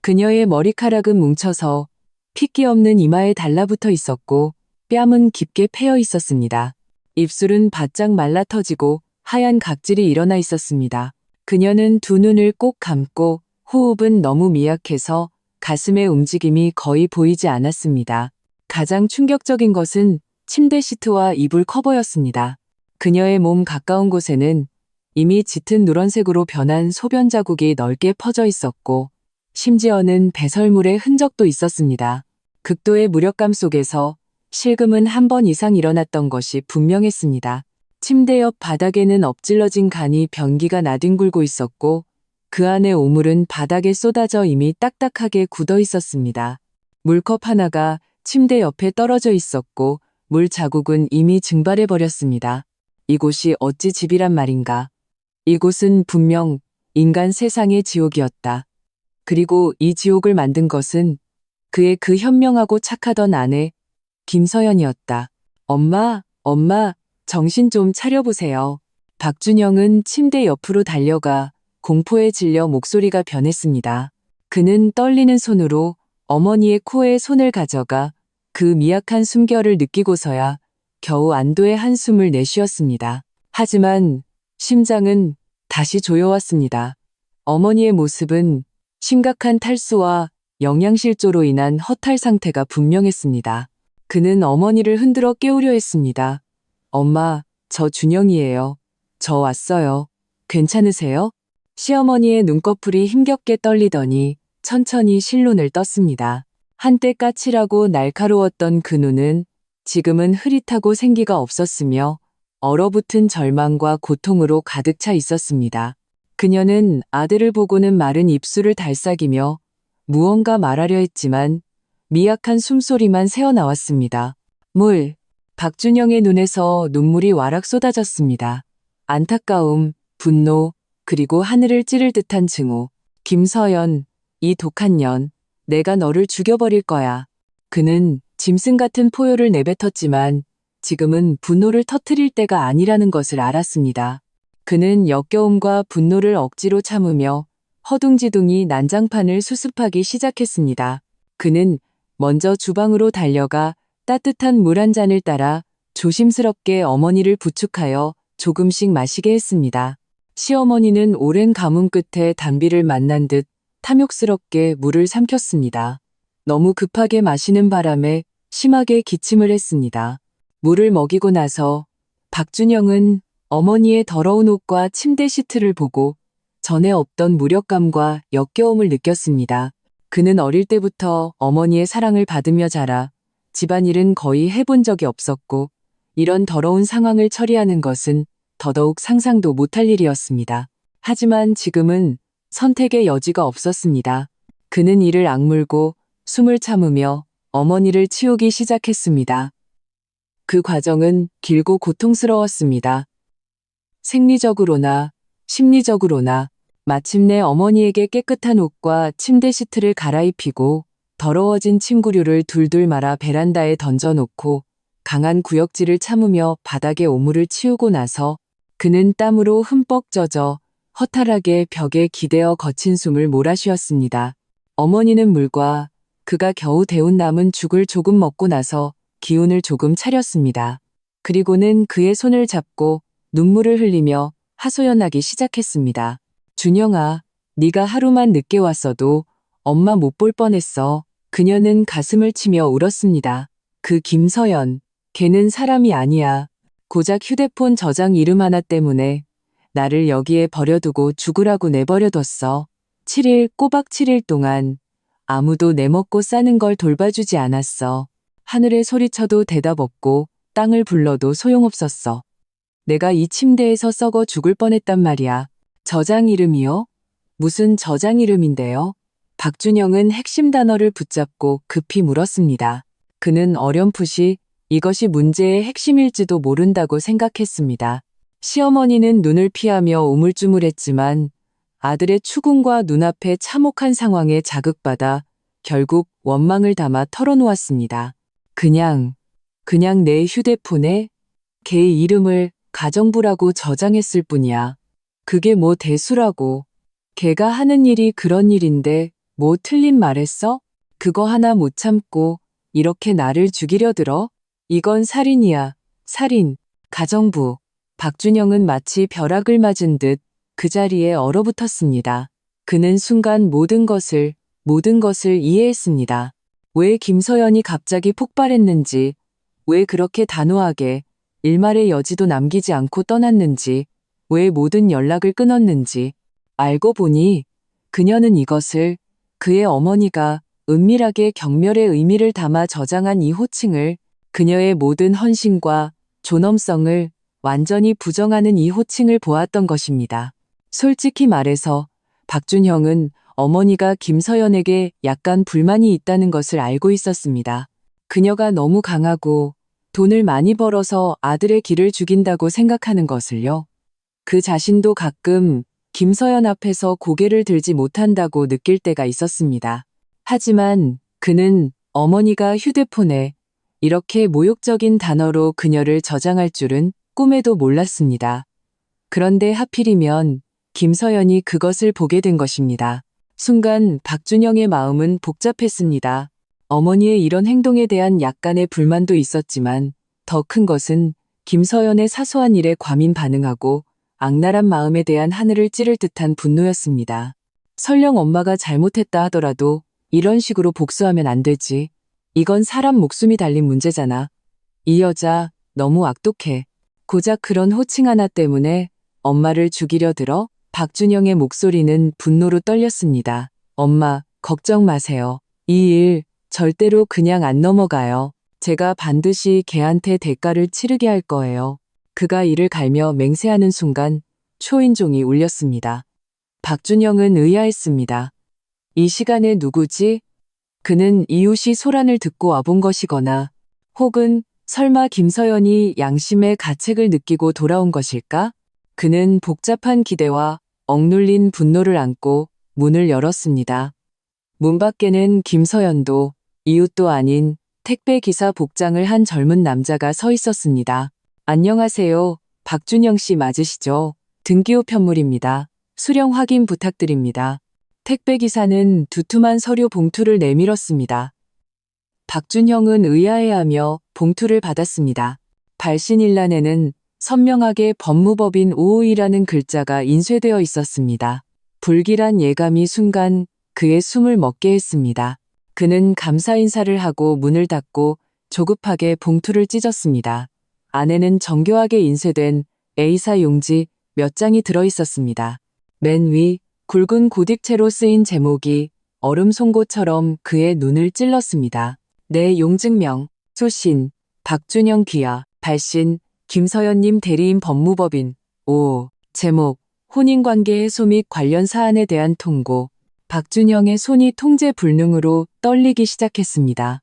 그녀의 머리카락은 뭉쳐서 핏기 없는 이마에 달라붙어 있었고 뺨은 깊게 패여 있었습니다. 입술은 바짝 말라터지고 하얀 각질이 일어나 있었습니다. 그녀는 두 눈을 꼭 감고 호흡은 너무 미약해서 가슴의 움직임이 거의 보이지 않았습니다. 가장 충격적인 것은 침대 시트와 이불 커버였습니다. 그녀의 몸 가까운 곳에는 이미 짙은 누런색으로 변한 소변 자국이 넓게 퍼져 있었고 심지어는 배설물의 흔적도 있었습니다. 극도의 무력감 속에서 실금은 한 번 이상 일어났던 것이 분명했습니다. 침대 옆 바닥에는 엎질러진 간이 변기가 나뒹굴고 있었고 그 안에 오물은 바닥에 쏟아져 이미 딱딱하게 굳어 있었습니다. 물컵 하나가 침대 옆에 떨어져 있었고 물 자국은 이미 증발해 버렸습니다. 이곳이 어찌 집이란 말인가. 이곳은 분명 인간 세상의 지옥이었다. 그리고 이 지옥을 만든 것은 그의 그 현명하고 착하던 아내 김서연이었다. 엄마, 엄마, 정신 좀 차려보세요. 박준영은 침대 옆으로 달려가 공포에 질려 목소리가 변했습니다. 그는 떨리는 손으로 어머니의 코에 손을 가져가 그 미약한 숨결을 느끼고서야 겨우 안도의 한숨을 내쉬었습니다. 하지만 심장은 다시 조여왔습니다. 어머니의 모습은 심각한 탈수와 영양실조로 인한 허탈 상태가 분명했습니다. 그는 어머니를 흔들어 깨우려 했습니다. 엄마, 저 준영이에요. 저 왔어요. 괜찮으세요? 시어머니의 눈꺼풀이 힘겹게 떨리더니 천천히 실눈을 떴습니다. 한때 까칠하고 날카로웠던 그 눈은 지금은 흐릿하고 생기가 없었으며 얼어붙은 절망과 고통으로 가득 차 있었습니다. 그녀는 아들을 보고는 마른 입술을 달싹이며 무언가 말하려 했지만 미약한 숨소리만 새어나왔습니다. 물. 박준영의 눈에서 눈물이 와락 쏟아졌습니다. 안타까움, 분노, 그리고 하늘을 찌를 듯한 증오. 김서연, 이 독한 년, 내가 너를 죽여버릴 거야. 그는 짐승 같은 포효를 내뱉었지만 지금은 분노를 터뜨릴 때가 아니라는 것을 알았습니다. 그는 역겨움과 분노를 억지로 참으며 허둥지둥이 난장판을 수습하기 시작했습니다. 그는 먼저 주방으로 달려가 따뜻한 물 한 잔을 따라 조심스럽게 어머니를 부축하여 조금씩 마시게 했습니다. 시어머니는 오랜 가뭄 끝에 단비를 만난 듯 탐욕스럽게 물을 삼켰습니다. 너무 급하게 마시는 바람에 심하게 기침을 했습니다. 물을 먹이고 나서 박준영은 어머니의 더러운 옷과 침대 시트를 보고 전에 없던 무력감과 역겨움을 느꼈습니다. 그는 어릴 때부터 어머니의 사랑을 받으며 자라 집안일은 거의 해본 적이 없었고 이런 더러운 상황을 처리하는 것은 더더욱 상상도 못할 일이었습니다. 하지만 지금은 선택의 여지가 없었습니다. 그는 이를 악물고 숨을 참으며 어머니를 치우기 시작했습니다. 그 과정은 길고 고통스러웠습니다. 생리적으로나 심리적으로나 마침내 어머니에게 깨끗한 옷과 침대 시트를 갈아입히고 더러워진 침구류를 둘둘 말아 베란다에 던져놓고 강한 구역질을 참으며 바닥에 오물을 치우고 나서 그는 땀으로 흠뻑 젖어 허탈하게 벽에 기대어 거친 숨을 몰아쉬었습니다. 어머니는 물과 그가 겨우 데운 남은 죽을 조금 먹고 나서 기운을 조금 차렸습니다. 그리고는 그의 손을 잡고 눈물을 흘리며 하소연하기 시작했습니다. 준영아, 네가 하루만 늦게 왔어도 엄마 못 볼 뻔했어. 그녀는 가슴을 치며 울었습니다. 그 김서연, 걔는 사람이 아니야. 고작 휴대폰 저장 이름 하나 때문에 나를 여기에 버려두고 죽으라고 내버려뒀어. 7일, 꼬박 7일 동안 아무도 내 먹고 싸는 걸 돌봐주지 않았어. 하늘에 소리쳐도 대답 없고 땅을 불러도 소용없었어. 내가 이 침대에서 썩어 죽을 뻔했단 말이야. 저장 이름이요? 무슨 저장 이름인데요? 박준영은 핵심 단어를 붙잡고 급히 물었습니다. 그는 어렴풋이 이것이 문제의 핵심일지도 모른다고 생각했습니다. 시어머니는 눈을 피하며 우물쭈물했지만 아들의 추궁과 눈앞의 참혹한 상황에 자극받아 결국 원망을 담아 털어놓았습니다. 그냥 내 휴대폰에 걔 이름을 가정부라고 저장했을 뿐이야. 그게 뭐 대수라고. 걔가 하는 일이 그런 일인데 뭐 틀린 말했어? 그거 하나 못 참고 이렇게 나를 죽이려 들어? 이건 살인이야. 살인. 가정부. 박준영은 마치 벼락을 맞은 듯 그 자리에 얼어붙었습니다. 그는 순간 모든 것을 이해했습니다. 왜 김서연이 갑자기 폭발했는지, 왜 그렇게 단호하게 일말의 여지도 남기지 않고 떠났는지, 왜 모든 연락을 끊었는지 알고 보니 그녀는 이것을 그의 어머니가 은밀하게 경멸의 의미를 담아 저장한 이 호칭을 그녀의 모든 헌신과 존엄성을 완전히 부정하는 이 호칭을 보았던 것입니다. 솔직히 말해서 박준형은 어머니가 김서연에게 약간 불만이 있다는 것을 알고 있었습니다. 그녀가 너무 강하고 돈을 많이 벌어서 아들의 길을 죽인다고 생각하는 것을요. 그 자신도 가끔 김서연 앞에서 고개를 들지 못한다고 느낄 때가 있었습니다. 하지만 그는 어머니가 휴대폰에 이렇게 모욕적인 단어로 그녀를 저장할 줄은 꿈에도 몰랐습니다. 그런데 하필이면 김서연이 그것을 보게 된 것입니다. 순간 박준영의 마음은 복잡했습니다. 어머니의 이런 행동에 대한 약간의 불만도 있었지만 더 큰 것은 김서연의 사소한 일에 과민 반응하고 악랄한 마음에 대한 하늘을 찌를 듯한 분노였습니다. 설령 엄마가 잘못했다 하더라도 이런 식으로 복수하면 안 되지. 이건 사람 목숨이 달린 문제잖아. 이 여자 너무 악독해. 고작 그런 호칭 하나 때문에 엄마를 죽이려 들어? 박준영의 목소리는 분노로 떨렸습니다. 엄마, 걱정 마세요. 이 일 절대로 그냥 안 넘어가요. 제가 반드시 걔한테 대가를 치르게 할 거예요. 그가 이를 갈며 맹세하는 순간 초인종이 울렸습니다. 박준영은 의아했습니다. 이 시간에 누구지? 그는 이웃이 소란을 듣고 와본 것이거나 혹은 설마 김서연이 양심의 가책을 느끼고 돌아온 것일까? 그는 복잡한 기대와 억눌린 분노를 안고 문을 열었습니다. 문 밖에는 김서연도 이웃도 아닌 택배기사 복장을 한 젊은 남자가 서 있었습니다. 안녕하세요. 박준영 씨 맞으시죠? 등기호 편물입니다. 수령 확인 부탁드립니다. 택배기사는 두툼한 서류 봉투를 내밀었습니다. 박준형은 의아해하며 봉투를 받았습니다. 발신일란에는 선명하게 법무법인 552라는 글자가 인쇄되어 있었습니다. 불길한 예감이 순간 그의 숨을 멎게 했습니다. 그는 감사 인사를 하고 문을 닫고 조급하게 봉투를 찢었습니다. 안에는 정교하게 인쇄된 A사 용지 몇 장이 들어 있었습니다. 맨 위 굵은 고딕체로 쓰인 제목이 얼음 송곳처럼 그의 눈을 찔렀습니다. 내 용증명, 소신, 박준영 귀하, 발신, 김서연님 대리인 법무법인, 제목, 혼인관계 해소 및 관련 사안에 대한 통고. 박준영의 손이 통제 불능으로 떨리기 시작했습니다.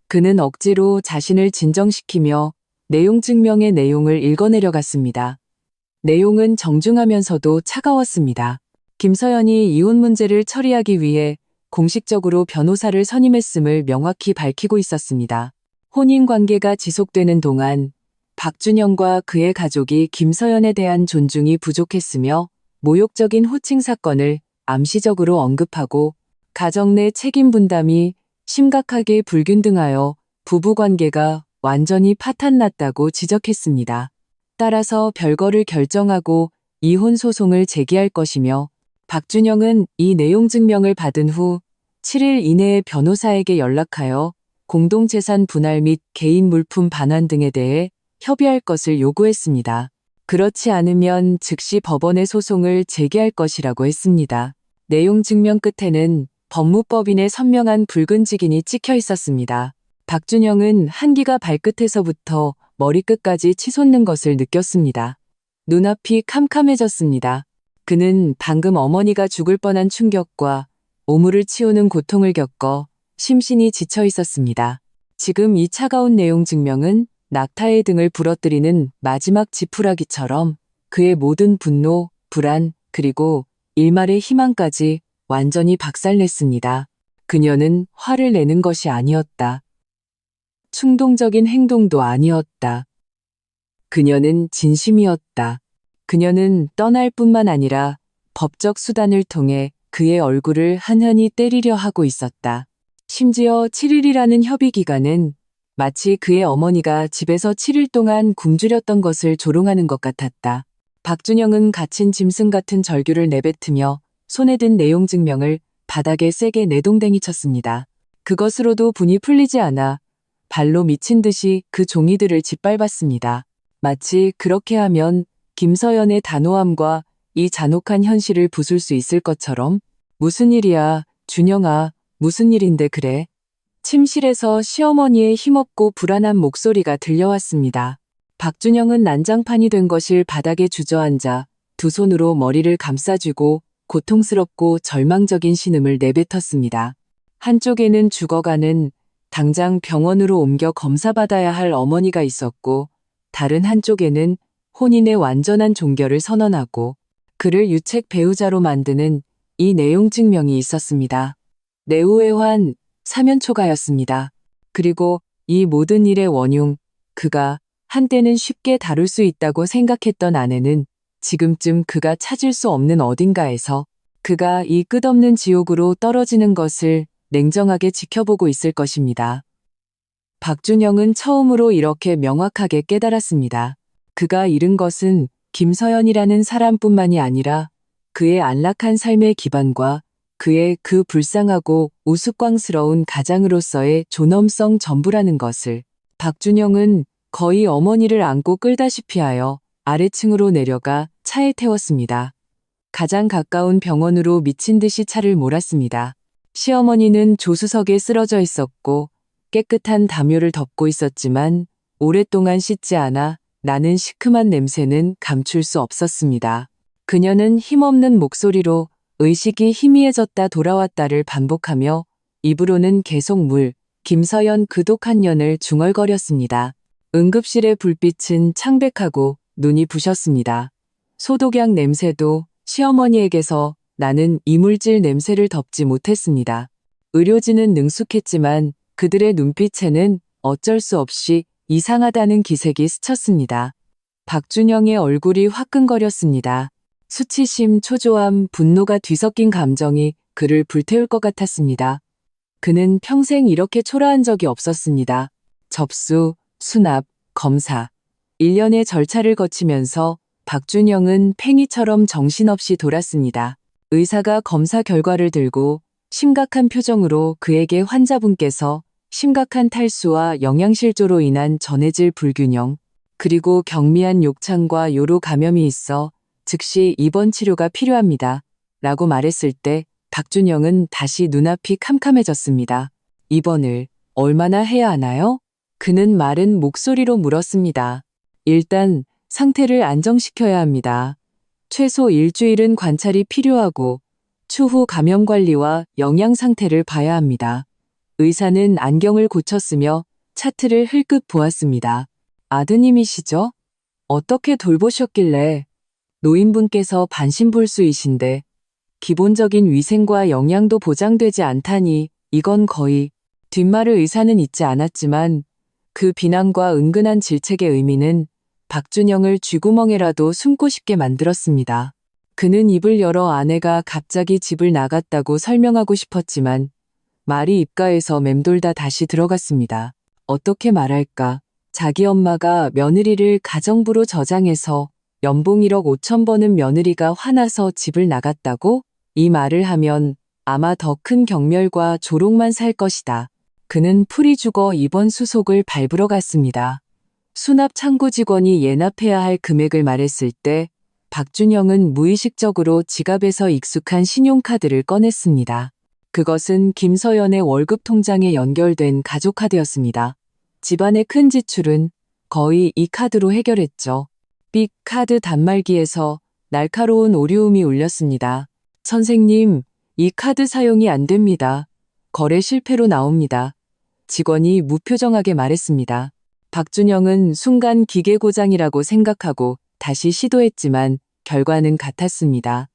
그는 억지로 자신을 진정시키며 내용 증명의 내용을 읽어내려갔습니다. 내용은 정중하면서도 차가웠습니다. 김서연이 이혼 문제를 처리하기 위해 공식적으로 변호사를 선임했음을 명확히 밝히고 있었습니다. 혼인관계가 지속되는 동안 박준영과 그의 가족이 김서연에 대한 존중이 부족했으며 모욕적인 호칭 사건을 암시적으로 언급하고 가정 내 책임 분담이 심각하게 불균등하여 부부관계가 완전히 파탄났다고 지적했습니다. 따라서 별거를 결정하고 이혼 소송을 제기할 것이며 박준영은 이 내용 증명을 받은 후 7일 이내에 변호사에게 연락하여 공동재산 분할 및 개인 물품 반환 등에 대해 협의할 것을 요구했습니다. 그렇지 않으면 즉시 법원에 소송을 제기할 것이라고 했습니다. 내용 증명 끝에는 법무법인의 선명한 붉은 직인이 찍혀 있었습니다. 박준영은 한기가 발끝에서부터 머리끝까지 치솟는 것을 느꼈습니다. 눈앞이 캄캄해졌습니다. 그는 방금 어머니가 죽을 뻔한 충격과 오물을 치우는 고통을 겪어 심신이 지쳐 있었습니다. 지금 이 차가운 내용 증명은 낙타의 등을 부러뜨리는 마지막 지푸라기처럼 그의 모든 분노, 불안, 그리고 일말의 희망까지 완전히 박살냈습니다. 그녀는 화를 내는 것이 아니었다. 충동적인 행동도 아니었다. 그녀는 진심이었다. 그녀는 떠날 뿐만 아니라 법적 수단을 통해 그의 얼굴을 한현히 때리려 하고 있었다. 심지어 7일이라는 협의 기간은 마치 그의 어머니가 집에서 7일 동안 굶주렸던 것을 조롱하는 것 같았다. 박준영은 갇힌 짐승 같은 절규를 내뱉으며 손에 든 내용 증명을 바닥에 세게 내동댕이 쳤습니다. 그것으로도 분이 풀리지 않아 발로 미친 듯이 그 종이들을 짓밟았습니다. 마치 그렇게 하면 김서연의 단호함과 이 잔혹한 현실을 부술 수 있을 것처럼. 무슨 일이야, 준영아, 무슨 일인데 그래? 침실에서 시어머니의 힘없고 불안한 목소리가 들려왔습니다. 박준영은 난장판이 된 것을 바닥에 주저앉아 두 손으로 머리를 감싸쥐고 고통스럽고 절망적인 신음을 내뱉었습니다. 한쪽에는 죽어가는 당장 병원으로 옮겨 검사받아야 할 어머니가 있었고 다른 한쪽에는 혼인의 완전한 종결을 선언하고 그를 유책 배우자로 만드는 이 내용 증명이 있었습니다. 내후회환 사면초가였습니다. 그리고 이 모든 일의 원흉, 그가 한때는 쉽게 다룰 수 있다고 생각했던 아내는 지금쯤 그가 찾을 수 없는 어딘가에서 그가 이 끝없는 지옥으로 떨어지는 것을 냉정하게 지켜보고 있을 것입니다. 박준영은 처음으로 이렇게 명확하게 깨달았습니다. 그가 잃은 것은 김서연이라는 사람뿐만이 아니라 그의 안락한 삶의 기반과 그의 그 불쌍하고 우스꽝스러운 가장으로서의 존엄성 전부라는 것을 박준영은 거의 어머니를 안고 끌다시피 하여 아래층으로 내려가 차에 태웠습니다. 가장 가까운 병원으로 미친 듯이 차를 몰았습니다. 시어머니는 조수석에 쓰러져 있었고 깨끗한 담요를 덮고 있었지만 오랫동안 씻지 않아 나는 시큼한 냄새는 감출 수 없었습니다. 그녀는 힘없는 목소리로 의식이 희미해졌다 돌아왔다를 반복하며 입으로는 계속 김서연 그 독한 년을 중얼거렸습니다. 응급실의 불빛은 창백하고 눈이 부셨습니다. 소독약 냄새도 시어머니에게서 나는 이물질 냄새를 덮지 못했습니다. 의료진은 능숙했지만 그들의 눈빛에는 어쩔 수 없이 이상하다는 기색이 스쳤습니다. 박준영의 얼굴이 화끈거렸습니다. 수치심, 초조함, 분노가 뒤섞인 감정이 그를 불태울 것 같았습니다. 그는 평생 이렇게 초라한 적이 없었습니다. 접수, 수납, 검사. 일련의 절차를 거치면서 박준영은 팽이처럼 정신없이 돌았습니다. 의사가 검사 결과를 들고 심각한 표정으로 그에게 환자분께서 심각한 탈수와 영양실조로 인한 전해질 불균형, 그리고 경미한 욕창과 요로 감염이 있어 즉시 입원 치료가 필요합니다. 라고 말했을 때 박준영은 다시 눈앞이 캄캄해졌습니다. 입원을 얼마나 해야 하나요? 그는 마른 목소리로 물었습니다. 일단 상태를 안정시켜야 합니다. 최소 일주일은 관찰이 필요하고 추후 감염 관리와 영양 상태를 봐야 합니다. 의사는 안경을 고쳤으며 차트를 흘끗 보았습니다. 아드님이시죠? 어떻게 돌보셨길래? 노인분께서 반신불수이신데 기본적인 위생과 영양도 보장되지 않다니 이건 거의. 뒷말을 의사는 잊지 않았지만 그 비난과 은근한 질책의 의미는 박준영을 쥐구멍에라도 숨고 싶게 만들었습니다. 그는 입을 열어 아내가 갑자기 집을 나갔다고 설명하고 싶었지만 말이 입가에서 맴돌다 다시 들어갔습니다. 어떻게 말할까? 자기 엄마가 며느리를 가정부로 저장해서 연봉 1억 5천 버는 며느리가 화나서 집을 나갔다고? 이 말을 하면 아마 더 큰 경멸과 조롱만 살 것이다. 그는 풀이 죽어 입원 수속을 밟으러 갔습니다. 수납 창구 직원이 예납해야 할 금액을 말했을 때 박준영은 무의식적으로 지갑에서 익숙한 신용카드를 꺼냈습니다. 그것은 김서연의 월급 통장에 연결된 가족카드였습니다. 집안의 큰 지출은 거의 이 카드로 해결했죠. 삑 카드 단말기에서 날카로운 오류음이 울렸습니다. 선생님, 이 카드 사용이 안 됩니다. 거래 실패로 나옵니다. 직원이 무표정하게 말했습니다. 박준영은 순간 기계 고장이라고 생각하고 다시 시도했지만 결과는 같았습니다.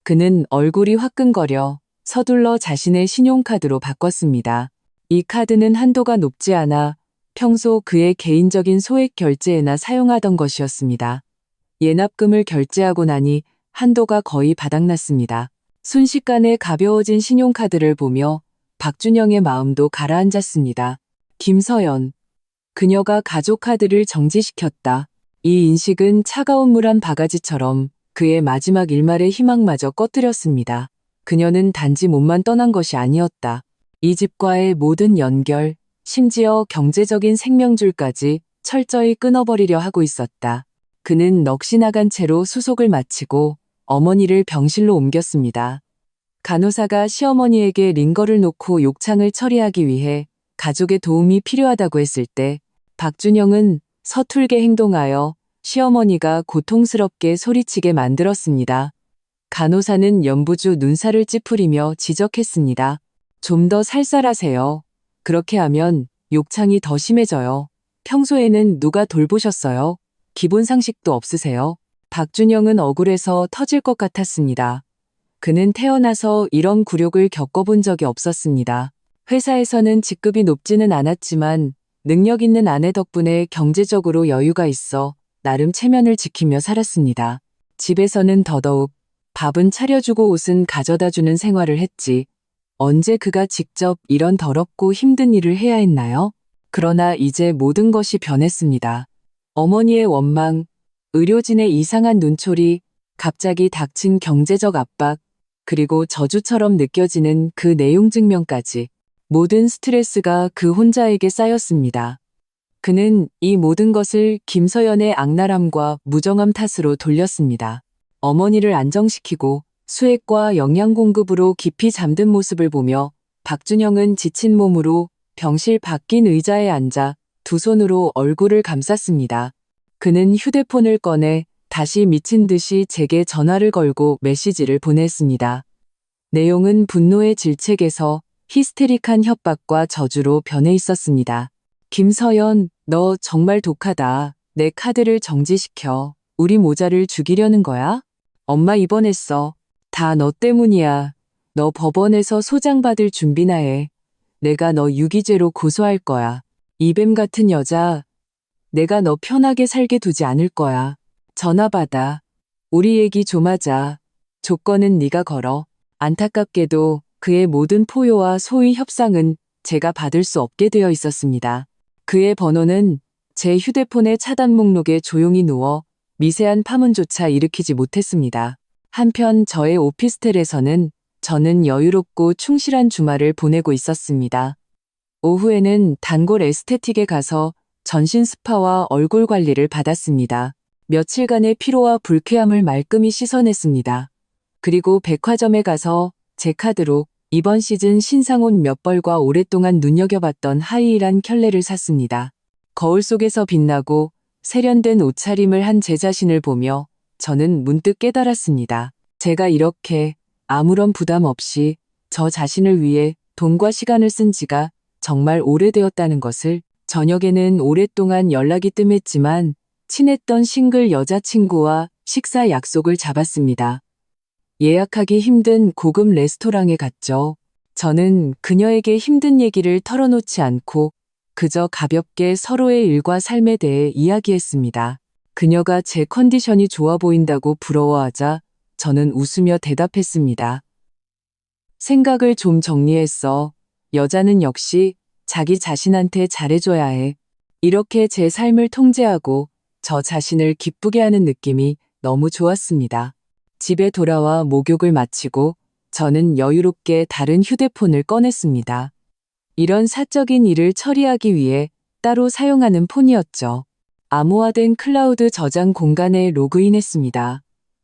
그는 얼굴이 화끈거려 서둘러 자신의 신용카드로 바꿨습니다. 이 카드는 한도가 높지 않아 평소 그의 개인적인 소액 결제에나 사용하던 것이었습니다. 예납금을 결제하고 나니 한도가 거의 바닥났습니다. 순식간에 가벼워진 신용카드를 보며 박준영의 마음도 가라앉았습니다. 김서연. 그녀가 가족카드를 정지시켰다. 이 인식은 차가운 물 한 바가지처럼 그의 마지막 일말의 희망마저 꺼뜨렸습니다. 그녀는 단지 몸만 떠난 것이 아니었다. 이 집과의 모든 연결, 심지어 경제적인 생명줄까지 철저히 끊어버리려 하고 있었다. 그는 넋이 나간 채로 수속을 마치고 어머니를 병실로 옮겼습니다. 간호사가 시어머니에게 링거를 놓고 욕창을 처리하기 위해 가족의 도움이 필요하다고 했을 때 박준영은 서툴게 행동하여 시어머니가 고통스럽게 소리치게 만들었습니다. 간호사는 연부주 눈살을 찌푸리며 지적했습니다. 좀 더 살살하세요. 그렇게 하면 욕창이 더 심해져요. 평소에는 누가 돌보셨어요? 기본 상식도 없으세요? 박준영은 억울해서 터질 것 같았습니다. 그는 태어나서 이런 굴욕을 겪어본 적이 없었습니다. 회사에서는 직급이 높지는 않았지만 능력 있는 아내 덕분에 경제적으로 여유가 있어 나름 체면을 지키며 살았습니다. 집에서는 더더욱 밥은 차려주고 옷은 가져다주는 생활을 했지. 언제 그가 직접 이런 더럽고 힘든 일을 해야 했나요? 그러나 이제 모든 것이 변했습니다. 어머니의 원망, 의료진의 이상한 눈초리, 갑자기 닥친 경제적 압박, 그리고 저주처럼 느껴지는 그 내용 증명까지 모든 스트레스가 그 혼자에게 쌓였습니다. 그는 이 모든 것을 김서연의 악랄함과 무정함 탓으로 돌렸습니다. 어머니를 안정시키고 수액과 영양 공급으로 깊이 잠든 모습을 보며 박준영은 지친 몸으로 병실 바뀐 의자에 앉아 두 손으로 얼굴을 감쌌습니다. 그는 휴대폰을 꺼내 다시 미친 듯이 제게 전화를 걸고 메시지를 보냈습니다. 내용은 분노의 질책에서 히스테릭한 협박과 저주로 변해 있었습니다. 김서연, 너 정말 독하다. 내 카드를 정지시켜. 우리 모자를 죽이려는 거야? 엄마 입원했어. 다 너 때문이야. 너 법원에서 소장받을 준비나 해. 내가 너 유기죄로 고소할 거야. 이뱀 같은 여자, 내가 너 편하게 살게 두지 않을 거야. 전화 받아. 우리 얘기 좀 하자. 조건은 네가 걸어. 안타깝게도 그의 모든 포효와 소위 협상은 제가 받을 수 없게 되어 있었습니다. 그의 번호는 제 휴대폰의 차단 목록에 조용히 누워 미세한 파문조차 일으키지 못했습니다. 한편 저의 오피스텔에서는 저는 여유롭고 충실한 주말을 보내고 있었습니다. 오후에는 단골 에스테틱에 가서 전신 스파와 얼굴 관리를 받았습니다. 며칠간의 피로와 불쾌함을 말끔히 씻어냈습니다. 그리고 백화점에 가서 제 카드로 이번 시즌 신상옷 몇 벌과 오랫동안 눈여겨봤던 하이힐한 켤레를 샀습니다. 거울 속에서 빛나고 세련된 옷차림을 한 제 자신을 보며 저는 문득 깨달았습니다. 제가 이렇게 아무런 부담 없이 저 자신을 위해 돈과 시간을 쓴 지가 정말 오래되었다는 것을. 저녁에는 오랫동안 연락이 뜸했지만 친했던 싱글 여자친구와 식사 약속을 잡았습니다. 예약하기 힘든 고급 레스토랑에 갔죠. 저는 그녀에게 힘든 얘기를 털어놓지 않고 그저 가볍게 서로의 일과 삶에 대해 이야기했습니다. 그녀가 제 컨디션이 좋아 보인다고 부러워하자 저는 웃으며 대답했습니다. 생각을 좀 정리했어. 여자는 역시 자기 자신한테 잘해줘야 해. 이렇게 제 삶을 통제하고 저 자신을 기쁘게 하는 느낌이 너무 좋았습니다. 집에 돌아와 목욕을 마치고 저는 여유롭게 다른 휴대폰을 꺼냈습니다. 이런 사적인 일을 처리하기 위해 따로 사용하는 폰이었죠. 암호화된 클라우드 저장 공간에 로그인했습니다.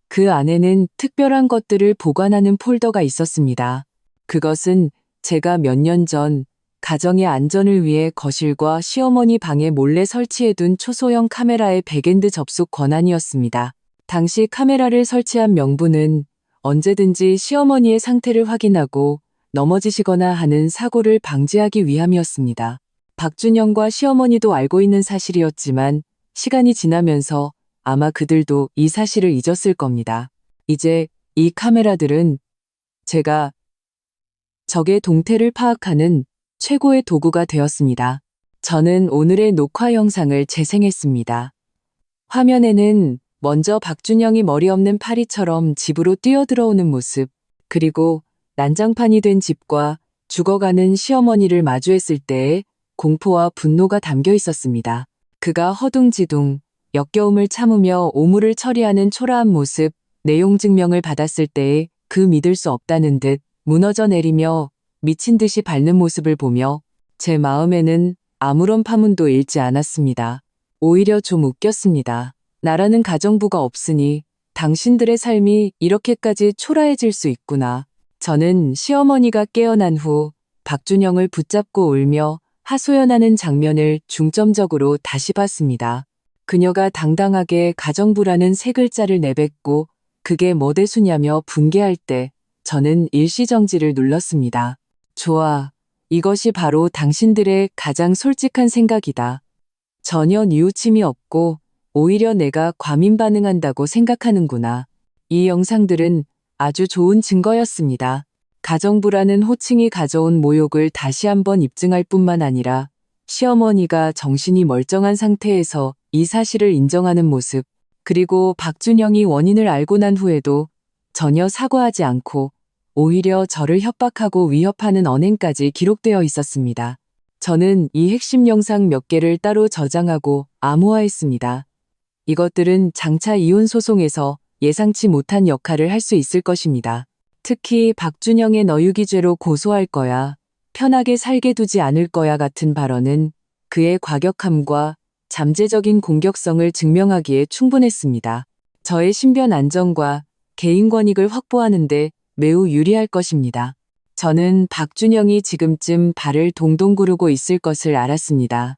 그 안에는 특별한 것들을 보관하는 폴더가 있었습니다. 그것은 제가 몇 년 전 가정의 안전을 위해 거실과 시어머니 방에 몰래 설치해둔 초소형 카메라의 백엔드 접속 권한이었습니다. 당시 카메라를 설치한 명분은 언제든지 시어머니의 상태를 확인하고 넘어지시거나 하는 사고를 방지하기 위함이었습니다. 박준영과 시어머니도 알고 있는 사실이었지만 시간이 지나면서 아마 그들도 이 사실을 잊었을 겁니다. 이제 이 카메라들은 제가 적의 동태를 파악하는 최고의 도구가 되었습니다. 저는 오늘의 녹화 영상을 재생했습니다. 화면에는 먼저 박준영이 머리 없는 파리처럼 집으로 뛰어들어오는 모습, 그리고 난장판이 된 집과 죽어가는 시어머니를 마주했을 때의 공포와 분노가 담겨 있었습니다. 그가 허둥지둥, 역겨움을 참으며 오물을 처리하는 초라한 모습, 내용 증명을 받았을 때의 그 믿을 수 없다는 듯 무너져 내리며 미친 듯이 밟는 모습을 보며 제 마음에는 아무런 파문도 일지 않았습니다. 오히려 좀 웃겼습니다. 나라는 가정부가 없으니 당신들의 삶이 이렇게까지 초라해질 수 있구나. 저는 시어머니가 깨어난 후 박준영을 붙잡고 울며 하소연하는 장면을 중점적으로 다시 봤습니다. 그녀가 당당하게 가정부라는 세 글자를 내뱉고 그게 뭐 대수냐며 분개할 때 저는 일시정지를 눌렀습니다. 좋아. 이것이 바로 당신들의 가장 솔직한 생각이다. 전혀 뉘우침이 없고 오히려 내가 과민 반응한다고 생각하는구나. 이 영상들은 아주 좋은 증거였습니다. 가정부라는 호칭이 가져온 모욕을 다시 한번 입증할 뿐만 아니라 시어머니가 정신이 멀쩡한 상태에서 이 사실을 인정하는 모습, 그리고 박준영이 원인을 알고 난 후에도 전혀 사과하지 않고 오히려 저를 협박하고 위협하는 언행까지 기록되어 있었습니다. 저는 이 핵심 영상 몇 개를 따로 저장하고 암호화했습니다. 이것들은 장차 이혼 소송에서 예상치 못한 역할을 할 수 있을 것입니다. 특히 박준영의 너유기죄로 고소할 거야, 편하게 살게 두지 않을 거야 같은 발언은 그의 과격함과 잠재적인 공격성을 증명하기에 충분했습니다. 저의 신변 안정과 개인 권익을 확보하는데 매우 유리할 것입니다. 저는 박준영이 지금쯤 발을 동동 구르고 있을 것을 알았습니다.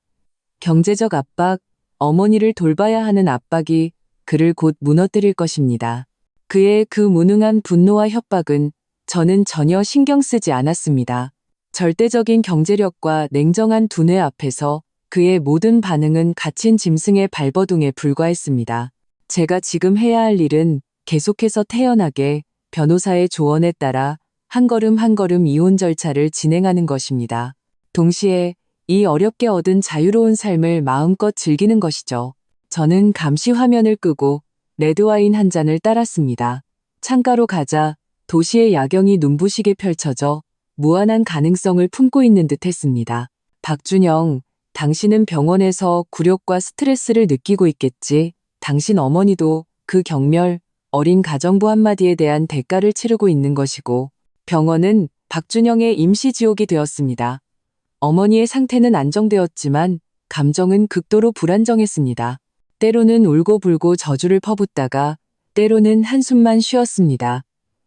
경제적 압박, 어머니를 돌봐야 하는 압박이 그를 곧 무너뜨릴 것입니다. 그의 그 무능한 분노와 협박은 저는 전혀 신경 쓰지 않았습니다. 절대적인 경제력과 냉정한 두뇌 앞에서 그의 모든 반응은 갇힌 짐승의 발버둥에 불과했습니다. 제가 지금 해야 할 일은 계속해서 태연하게 변호사의 조언에 따라 한 걸음 한 걸음 이혼 절차를 진행하는 것입니다. 동시에 이 어렵게 얻은 자유로운 삶을 마음껏 즐기는 것이죠. 저는 감시 화면을 끄고 레드와인 한 잔을 따랐습니다. 창가로 가자 도시의 야경이 눈부시게 펼쳐져 무한한 가능성을 품고 있는 듯 했습니다. 박준영, 당신은 병원에서 굴욕과 스트레스를 느끼고 있겠지. 당신 어머니도 그 경멸, 어린 가정부 한마디에 대한 대가를 치르고 있는 것이고, 병원은 박준영의 임시지옥이 되었습니다. 어머니의 상태는 안정되었지만 감정은 극도로 불안정했습니다. 때로는 울고불고 저주를 퍼붓다가 때로는 한숨만 쉬었습니다.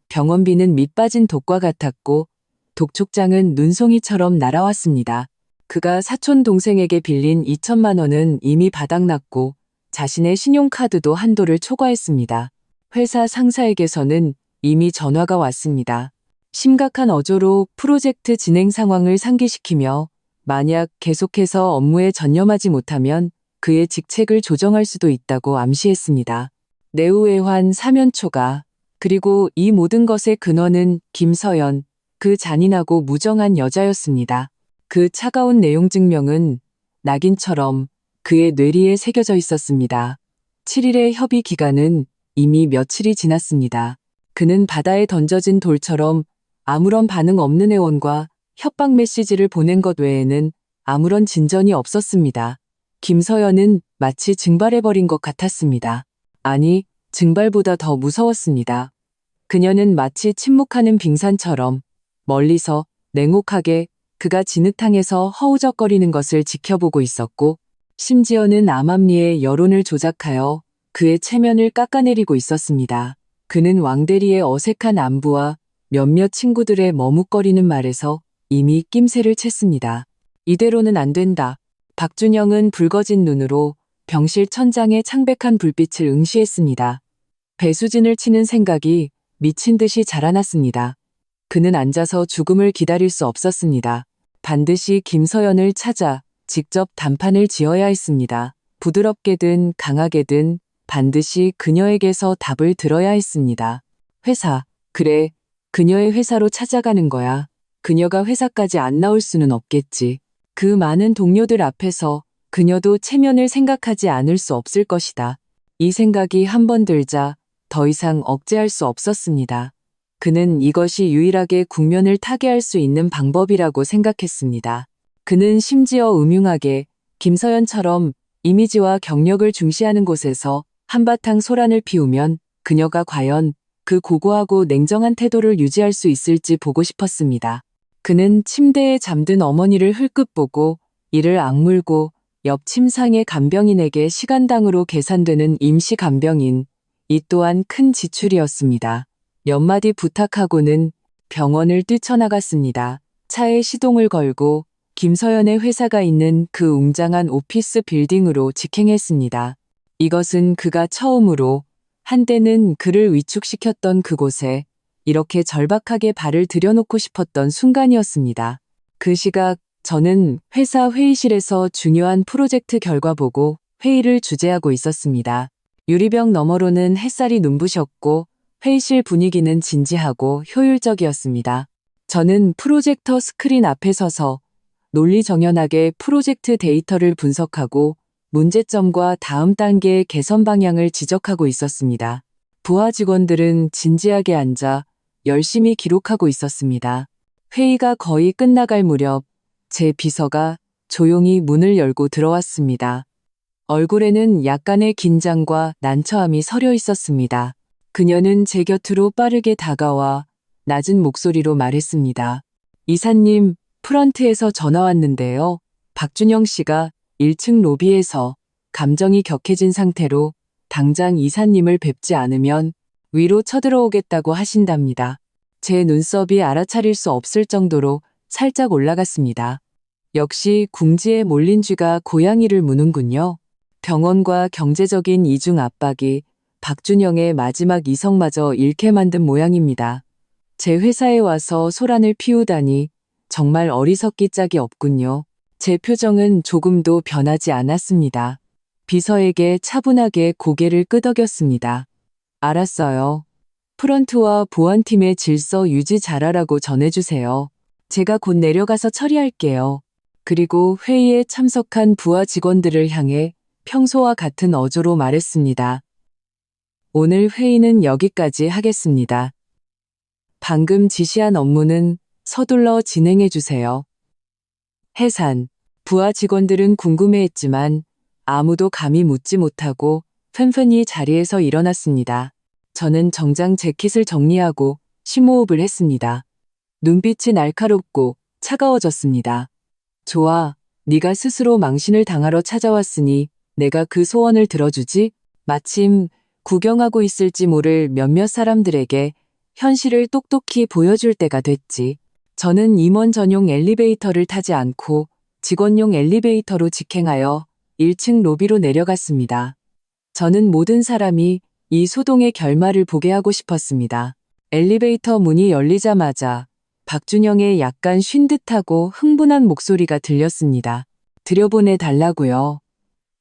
병원비는 밑 빠진 독과 같았고 독촉장은 눈송이처럼 날아왔습니다. 그가 사촌 동생에게 빌린 2천만 원은 이미 바닥났고 자신의 신용카드도 한도를 초과했습니다. 회사 상사에게서는 이미 전화가 왔습니다. 심각한 어조로 프로젝트 진행 상황을 상기시키며 만약 계속해서 업무에 전념하지 못하면 그의 직책을 조정할 수도 있다고 암시했습니다. 내후외환 사면초가, 그리고 이 모든 것의 근원은 김서연, 그 잔인하고 무정한 여자였습니다. 그 차가운 내용 증명은 낙인처럼 그의 뇌리에 새겨져 있었습니다. 7일의 협의 기간은 이미 며칠이 지났습니다. 그는 바다에 던져진 돌처럼 아무런 반응 없는 회원과 협박 메시지를 보낸 것 외에는 아무런 진전이 없었습니다. 김서연은 마치 증발해버린 것 같았습니다. 아니, 증발보다 더 무서웠습니다. 그녀는 마치 침묵하는 빙산처럼 멀리서 냉혹하게 그가 진흙탕에서 허우적거리는 것을 지켜보고 있었고, 심지어는 암암리의 여론을 조작하여 그의 체면을 깎아내리고 있었습니다. 그는 왕대리의 어색한 안부와 몇몇 친구들의 머뭇거리는 말에서 이미 낌새를 챘습니다. 이대로는 안 된다. 박준영은 붉어진 눈으로 병실 천장에 창백한 불빛을 응시했습니다. 배수진을 치는 생각이 미친 듯이 자라났습니다. 그는 앉아서 죽음을 기다릴 수 없었습니다. 반드시 김서연을 찾아 직접 단판을 지어야 했습니다. 부드럽게든 강하게든 반드시 그녀에게서 답을 들어야 했습니다. 회사, 그래, 그녀의 회사로 찾아가는 거야. 그녀가 회사까지 안 나올 수는 없겠지. 그 많은 동료들 앞에서 그녀도 체면을 생각하지 않을 수 없을 것이다. 이 생각이 한 번 들자 더 이상 억제할 수 없었습니다. 그는 이것이 유일하게 국면을 타개할 수 있는 방법이라고 생각했습니다. 그는 심지어 음흉하게 김서연처럼 이미지와 경력을 중시하는 곳에서 한바탕 소란을 피우면 그녀가 과연 그 고고하고 냉정한 태도를 유지할 수 있을지 보고 싶었습니다. 그는 침대에 잠든 어머니를 흘끗 보고 이를 악물고 옆 침상의 간병인에게 시간당으로 계산되는 임시 간병인, 이 또한 큰 지출이었습니다. 몇 마디 부탁하고는 병원을 뛰쳐나갔습니다. 차에 시동을 걸고 김서연의 회사가 있는 그 웅장한 오피스 빌딩으로 직행했습니다. 이것은 그가 처음으로 한때는 그를 위축시켰던 그곳에 이렇게 절박하게 발을 들여놓고 싶었던 순간이었습니다. 그 시각 저는 회사 회의실에서 중요한 프로젝트 결과 보고 회의를 주재하고 있었습니다. 유리병 너머로는 햇살이 눈부셨고 회의실 분위기는 진지하고 효율적이었습니다. 저는 프로젝터 스크린 앞에 서서 논리정연하게 프로젝트 데이터를 분석하고 문제점과 다음 단계의 개선 방향을 지적하고 있었습니다. 부하 직원들은 진지하게 앉아 열심히 기록하고 있었습니다. 회의가 거의 끝나갈 무렵 제 비서가 조용히 문을 열고 들어왔습니다. 얼굴에는 약간의 긴장과 난처함이 서려 있었습니다. 그녀는 제 곁으로 빠르게 다가와 낮은 목소리로 말했습니다. 이사님, 프런트에서 전화 왔는데요. 박준영 씨가 1층 로비에서 감정이 격해진 상태로 당장 이사님을 뵙지 않으면 위로 쳐들어오겠다고 하신답니다. 제 눈썹이 알아차릴 수 없을 정도로 살짝 올라갔습니다. 역시 궁지에 몰린 쥐가 고양이를 무는군요. 병원과 경제적인 이중 압박이 박준영의 마지막 이성마저 잃게 만든 모양입니다. 제 회사에 와서 소란을 피우다니 정말 어리석기 짝이 없군요. 제 표정은 조금도 변하지 않았습니다. 비서에게 차분하게 고개를 끄덕였습니다. 알았어요. 프런트와 보안팀의 질서 유지 잘하라고 전해주세요. 제가 곧 내려가서 처리할게요. 그리고 회의에 참석한 부하 직원들을 향해 평소와 같은 어조로 말했습니다. 오늘 회의는 여기까지 하겠습니다. 방금 지시한 업무는 서둘러 진행해 주세요. 해산. 부하 직원들은 궁금해했지만 아무도 감히 묻지 못하고 팬팬이 자리에서 일어났습니다. 저는 정장 재킷을 정리하고 심호흡을 했습니다. 눈빛이 날카롭고 차가워졌습니다. 좋아, 네가 스스로 망신을 당하러 찾아왔으니 내가 그 소원을 들어주지? 마침 구경하고 있을지 모를 몇몇 사람들에게 현실을 똑똑히 보여줄 때가 됐지. 저는 임원 전용 엘리베이터를 타지 않고 직원용 엘리베이터로 직행하여 1층 로비로 내려갔습니다. 저는 모든 사람이 이 소동의 결말을 보게 하고 싶었습니다. 엘리베이터 문이 열리자마자 박준영의 약간 쉰 듯하고 흥분한 목소리가 들렸습니다. 들여보내 달라고요.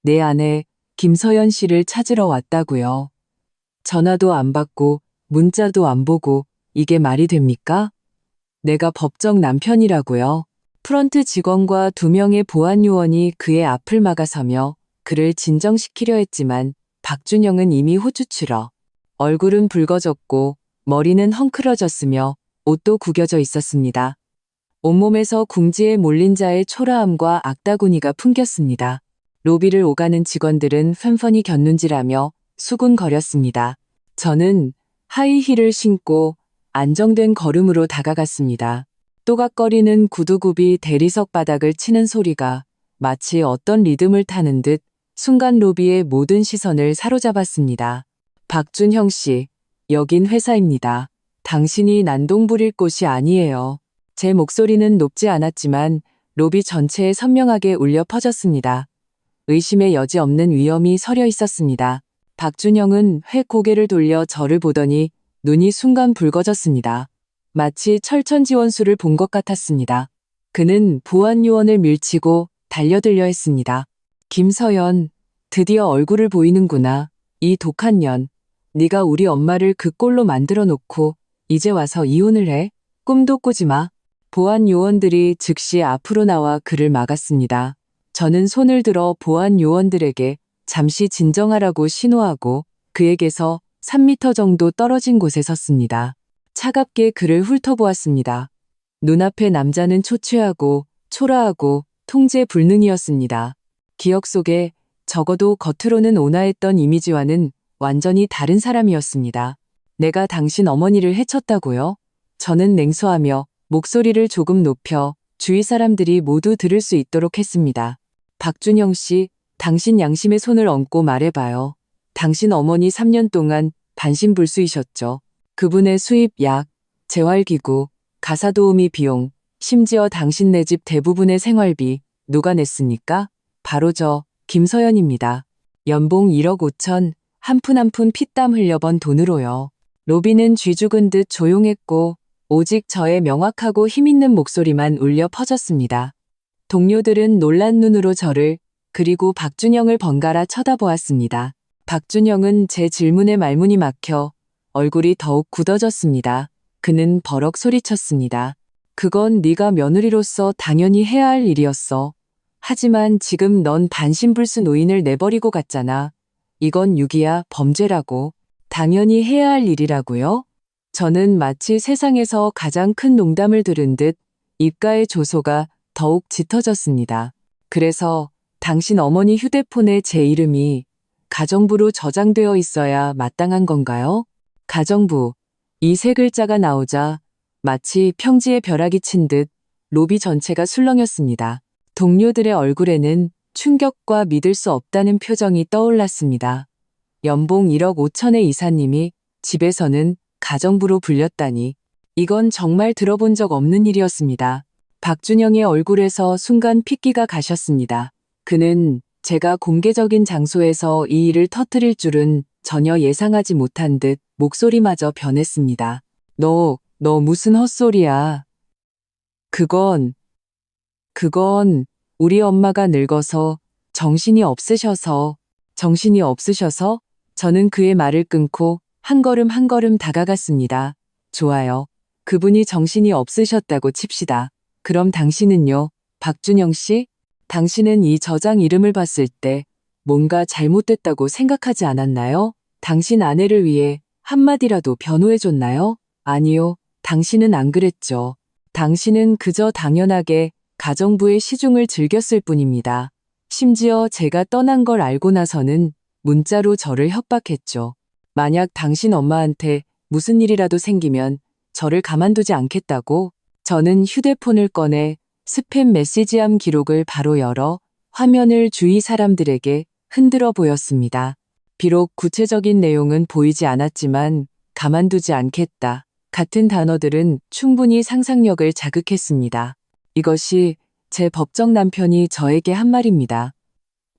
내 아내 김서연 씨를 찾으러 왔다고요. 전화도 안 받고 문자도 안 보고 이게 말이 됩니까? 내가 법정 남편이라고요. 프런트 직원과 2명의 보안 요원이 그의 앞을 막아서며 그를 진정시키려 했지만 박준영은 이미 호주추러 얼굴은 붉어졌고 머리는 헝클어졌으며 옷도 구겨져 있었습니다. 온몸에서 궁지에 몰린 자의 초라함과 악다구니가 풍겼습니다. 로비를 오가는 직원들은 팬펀이 곁눈질하며 수군거렸습니다. 저는 하이힐을 신고 안정된 걸음으로 다가갔습니다. 또각거리는 구두굽이 대리석 바닥을 치는 소리가 마치 어떤 리듬을 타는 듯 순간 로비의 모든 시선을 사로잡았습니다. 박준형 씨, 여긴 회사입니다. 당신이 난동 부릴 곳이 아니에요. 제 목소리는 높지 않았지만 로비 전체에 선명하게 울려 퍼졌습니다. 의심의 여지 없는 위험이 서려 있었습니다. 박준영은 회 고개를 돌려 저를 보더니 눈이 순간 붉어졌습니다. 마치 철천지원수를 본 것 같았습니다. 그는 보안 요원을 밀치고 달려들려 했습니다. 김서연, 드디어 얼굴을 보이는구나. 이 독한 년. 네가 우리 엄마를 그 꼴로 만들어 놓고 이제 와서 이혼을 해? 꿈도 꾸지 마. 보안 요원들이 즉시 앞으로 나와 그를 막았습니다. 저는 손을 들어 보안 요원들에게 잠시 진정하라고 신호하고 그에게서 3m 정도 떨어진 곳에 섰습니다. 차갑게 그를 훑어보았습니다. 눈앞의 남자는 초췌하고 초라하고 통제 불능이었습니다. 기억 속에 적어도 겉으로는 온화했던 이미지와는 완전히 다른 사람이었습니다. 내가 당신 어머니를 해쳤다고요? 저는 냉소하며 목소리를 조금 높여 주위 사람들이 모두 들을 수 있도록 했습니다. 박준영 씨, 당신 양심의 손을 얹고 말해봐요. 당신 어머니 3년 동안 반신불수이셨죠. 그분의 수입 약, 재활기구, 가사도우미 비용, 심지어 당신 네 집 대부분의 생활비 누가 냈습니까? 바로 저 김서연입니다. 연봉 1억 5천, 한 푼 한 푼 피땀 흘려번 돈으로요. 로비는 쥐 죽은 듯 조용했고 오직 저의 명확하고 힘있는 목소리만 울려 퍼졌습니다. 동료들은 놀란 눈으로 저를 그리고 박준영을 번갈아 쳐다보았습니다. 박준영은 제 질문에 말문이 막혀 얼굴이 더욱 굳어졌습니다. 그는 버럭 소리쳤습니다. 그건 네가 며느리로서 당연히 해야 할 일이었어. 하지만 지금 넌 반신불수 노인을 내버리고 갔잖아. 이건 유기야, 범죄라고. 당연히 해야 할 일이라고요? 저는 마치 세상에서 가장 큰 농담을 들은 듯 입가의 조소가 더욱 짙어졌습니다. 그래서 당신 어머니 휴대폰에 제 이름이 가정부로 저장되어 있어야 마땅한 건가요? 가정부, 이 세 글자가 나오자 마치 평지에 벼락이 친 듯 로비 전체가 술렁였습니다. 동료들의 얼굴에는 충격과 믿을 수 없다는 표정이 떠올랐습니다. 연봉 1억 5천의 이사님이 집에서는 가정부로 불렸다니. 이건 정말 들어본 적 없는 일이었습니다. 박준영의 얼굴에서 순간 핏기가 가셨습니다. 그는 제가 공개적인 장소에서 이 일을 터뜨릴 줄은 전혀 예상하지 못한 듯 목소리마저 변했습니다. 너 무슨 헛소리야. 그건 우리 엄마가 늙어서 정신이 없으셔서 저는 그의 말을 끊고 한 걸음 한 걸음 다가갔습니다. 좋아요. 그분이 정신이 없으셨다고 칩시다. 그럼 당신은요, 박준영 씨? 당신은 이 저장 이름을 봤을 때 뭔가 잘못됐다고 생각하지 않았나요? 당신 아내를 위해 한마디라도 변호해줬나요? 아니요, 당신은 안 그랬죠. 당신은 그저 당연하게 가정부의 시중을 즐겼을 뿐입니다. 심지어 제가 떠난 걸 알고 나서는 문자로 저를 협박했죠. 만약 당신 엄마한테 무슨 일이라도 생기면 저를 가만두지 않겠다고. 저는 휴대폰을 꺼내 스팸 메시지함 기록을 바로 열어 화면을 주위 사람들에게 흔들어 보였습니다. 비록 구체적인 내용은 보이지 않았지만 가만두지 않겠다 같은 단어들은 충분히 상상력을 자극했습니다. 이것이 제 법정 남편이 저에게 한 말입니다.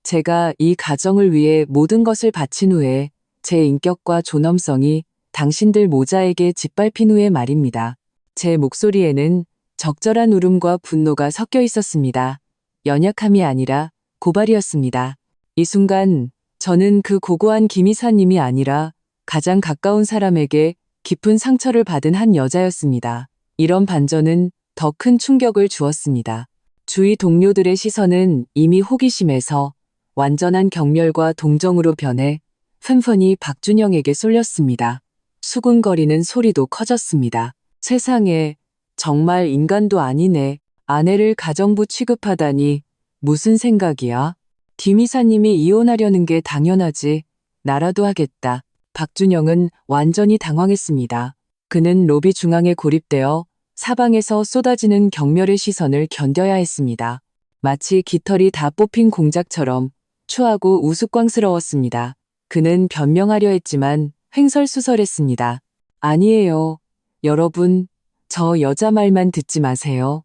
제가 이 가정을 위해 모든 것을 바친 후에 제 인격과 존엄성이 당신들 모자에게 짓밟힌 후의 말입니다. 제 목소리에는 적절한 울음과 분노가 섞여 있었습니다. 연약함이 아니라 고발이었습니다. 이 순간 저는 그 고고한 김 이사님이 아니라 가장 가까운 사람에게 깊은 상처를 받은 한 여자였습니다. 이런 반전은 더 큰 충격을 주었습니다. 주위 동료들의 시선은 이미 호기심에서 완전한 경멸과 동정으로 변해 纷纷히 박준영에게 쏠렸습니다. 수군거리는 소리도 커졌습니다. 세상에, 정말 인간도 아니네. 아내를 가정부 취급하다니 무슨 생각이야? 김 이사님이 이혼하려는 게 당연하지. 나라도 하겠다. 박준영은 완전히 당황했습니다. 그는 로비 중앙에 고립되어 사방에서 쏟아지는 경멸의 시선을 견뎌야 했습니다. 마치 깃털이 다 뽑힌 공작처럼 추하고 우스꽝스러웠습니다. 그는 변명하려 했지만 횡설수설했습니다. 아니에요. 여러분, 저 여자 말만 듣지 마세요.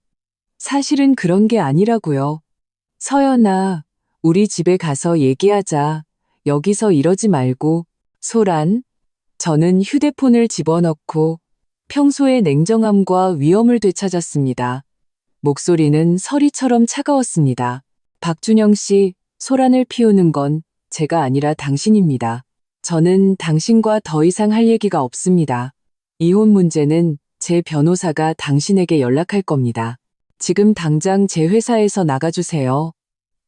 사실은 그런 게 아니라고요. 서연아, 우리 집에 가서 얘기하자. 여기서 이러지 말고. 소란. 저는 휴대폰을 집어넣고 평소의 냉정함과 위엄을 되찾았습니다. 목소리는 서리처럼 차가웠습니다. 박준영 씨, 소란을 피우는 건 제가 아니라 당신입니다. 저는 당신과 더 이상 할 얘기가 없습니다. 이혼 문제는 제 변호사가 당신에게 연락할 겁니다. 지금 당장 제 회사에서 나가주세요.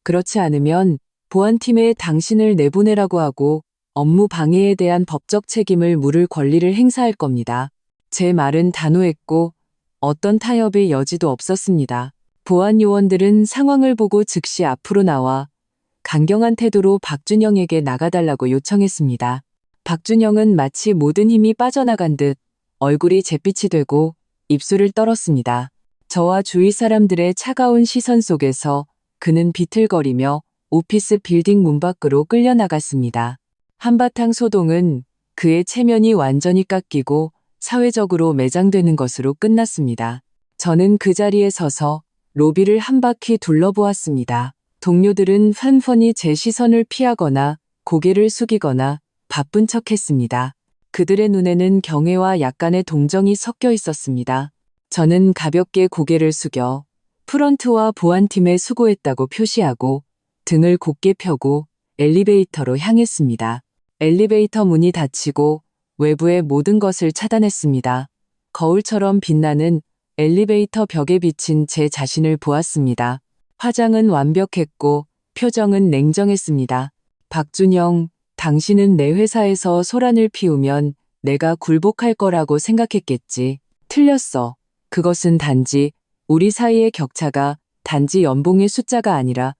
그렇지 않으면 보안팀에 당신을 내보내라고 하고 업무 방해에 대한 법적 책임을 물을 권리를 행사할 겁니다. 제 말은 단호했고 어떤 타협의 여지도 없었습니다. 보안 요원들은 상황을 보고 즉시 앞으로 나와 강경한 태도로 박준영에게 나가달라고 요청했습니다. 박준영은 마치 모든 힘이 빠져나간 듯 얼굴이 잿빛이 되고 입술을 떨었습니다. 저와 주위 사람들의 차가운 시선 속에서 그는 비틀거리며 오피스 빌딩 문 밖으로 끌려나갔습니다. 한바탕 소동은 그의 체면이 완전히 깎이고 사회적으로 매장되는 것으로 끝났습니다. 저는 그 자리에 서서 로비를 한 바퀴 둘러보았습니다. 동료들은 펀펀히 제 시선을 피하거나 고개를 숙이거나 바쁜 척했습니다. 그들의 눈에는 경애와 약간의 동정이 섞여 있었습니다. 저는 가볍게 고개를 숙여 프런트와 보안팀에 수고했다고 표시하고 등을 곧게 펴고 엘리베이터로 향했습니다. 엘리베이터 문이 닫히고 외부의 모든 것을 차단했습니다. 거울처럼 빛나는 엘리베이터 벽에 비친 제 자신을 보았습니다. 화장은 완벽했고 표정은 냉정했습니다. 박준영, 당신은 내 회사에서 소란을 피우면 내가 굴복할 거라고 생각했겠지. 틀렸어. 그것은 단지 우리 사이의 격차가 단지 연봉의 숫자가 아니라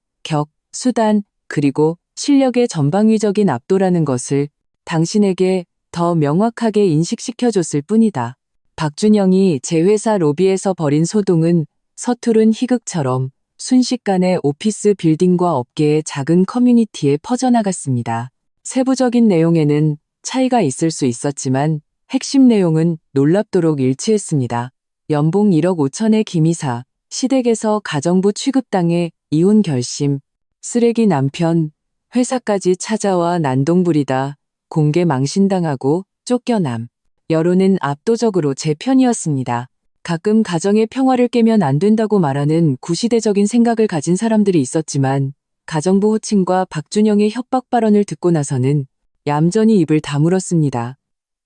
수단, 그리고 실력의 전방위적인 압도라는 것을 당신에게 더 명확하게 인식시켜줬을 뿐이다. 박준영이 제 회사 로비에서 벌인 소동은 서투른 희극처럼 순식간에 오피스 빌딩과 업계의 작은 커뮤니티에 퍼져나갔습니다. 세부적인 내용에는 차이가 있을 수 있었지만 핵심 내용은 놀랍도록 일치했습니다. 연봉 1억 5천의 김이사, 시댁에서 가정부 취급당해 이혼 결심, 쓰레기 남편, 회사까지 찾아와 난동부리다, 공개 망신당하고 쫓겨남. 여론은 압도적으로 제 편이었습니다. 가끔 가정의 평화를 깨면 안 된다고 말하는 구시대적인 생각을 가진 사람들이 있었지만 가정부 호칭과 박준영의 협박 발언을 듣고 나서는 얌전히 입을 다물었습니다.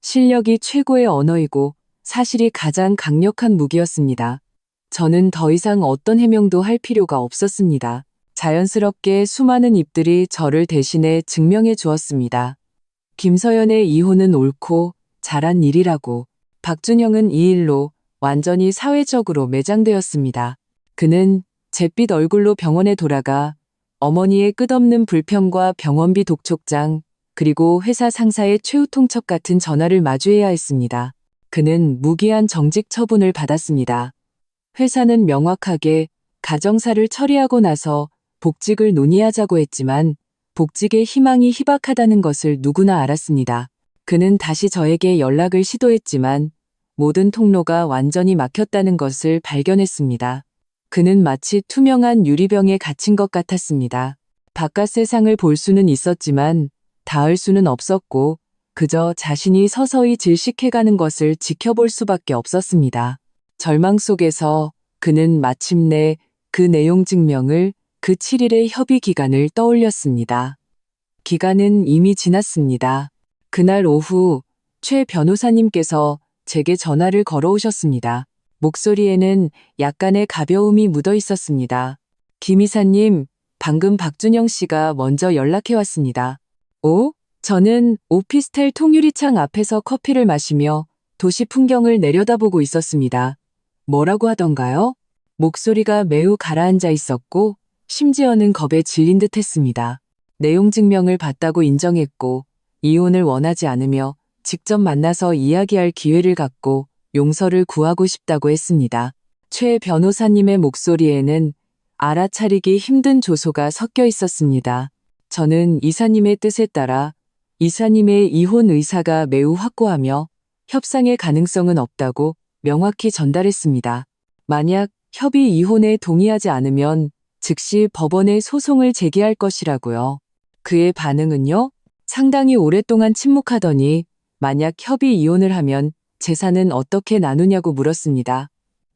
실력이 최고의 언어이고 사실이 가장 강력한 무기였습니다. 저는 더 이상 어떤 해명도 할 필요가 없었습니다. 자연스럽게 수많은 입들이 저를 대신해 증명해 주었습니다. 김서연의 이혼은 옳고 잘한 일이라고. 박준영은 이 일로 완전히 사회적으로 매장되었습니다. 그는 잿빛 얼굴로 병원에 돌아가 어머니의 끝없는 불평과 병원비 독촉장, 그리고 회사 상사의 최후 통첩 같은 전화를 마주해야 했습니다. 그는 무기한 정직 처분을 받았습니다. 회사는 명확하게 가정사를 처리하고 나서 복직을 논의하자고 했지만 복직의 희망이 희박하다는 것을 누구나 알았습니다. 그는 다시 저에게 연락을 시도했지만 모든 통로가 완전히 막혔다는 것을 발견했습니다. 그는 마치 투명한 유리병에 갇힌 것 같았습니다. 바깥 세상을 볼 수는 있었지만 닿을 수는 없었고 그저 자신이 서서히 질식해가는 것을 지켜볼 수밖에 없었습니다. 절망 속에서 그는 마침내 그 내용 증명을 그 7일의 협의 기간을 떠올렸습니다. 기간은 이미 지났습니다. 그날 오후 최 변호사님께서 제게 전화를 걸어오셨습니다. 목소리에는 약간의 가벼움이 묻어 있었습니다. 김 이사님, 방금 박준영 씨가 먼저 연락해 왔습니다. 오? 저는 오피스텔 통유리창 앞에서 커피를 마시며 도시 풍경을 내려다보고 있었습니다. 뭐라고 하던가요? 목소리가 매우 가라앉아 있었고 심지어는 겁에 질린 듯 했습니다. 내용 증명을 봤다고 인정했고 이혼을 원하지 않으며 직접 만나서 이야기할 기회를 갖고 용서를 구하고 싶다고 했습니다. 최 변호사님의 목소리에는 알아차리기 힘든 조소가 섞여 있었습니다. 저는 이사님의 뜻에 따라 이사님의 이혼 의사가 매우 확고하며 협상의 가능성은 없다고 명확히 전달했습니다. 만약 협의 이혼에 동의하지 않으면 즉시 법원에 소송을 제기할 것이라고요. 그의 반응은요? 상당히 오랫동안 침묵하더니 만약 협의 이혼을 하면 재산은 어떻게 나누냐고 물었습니다.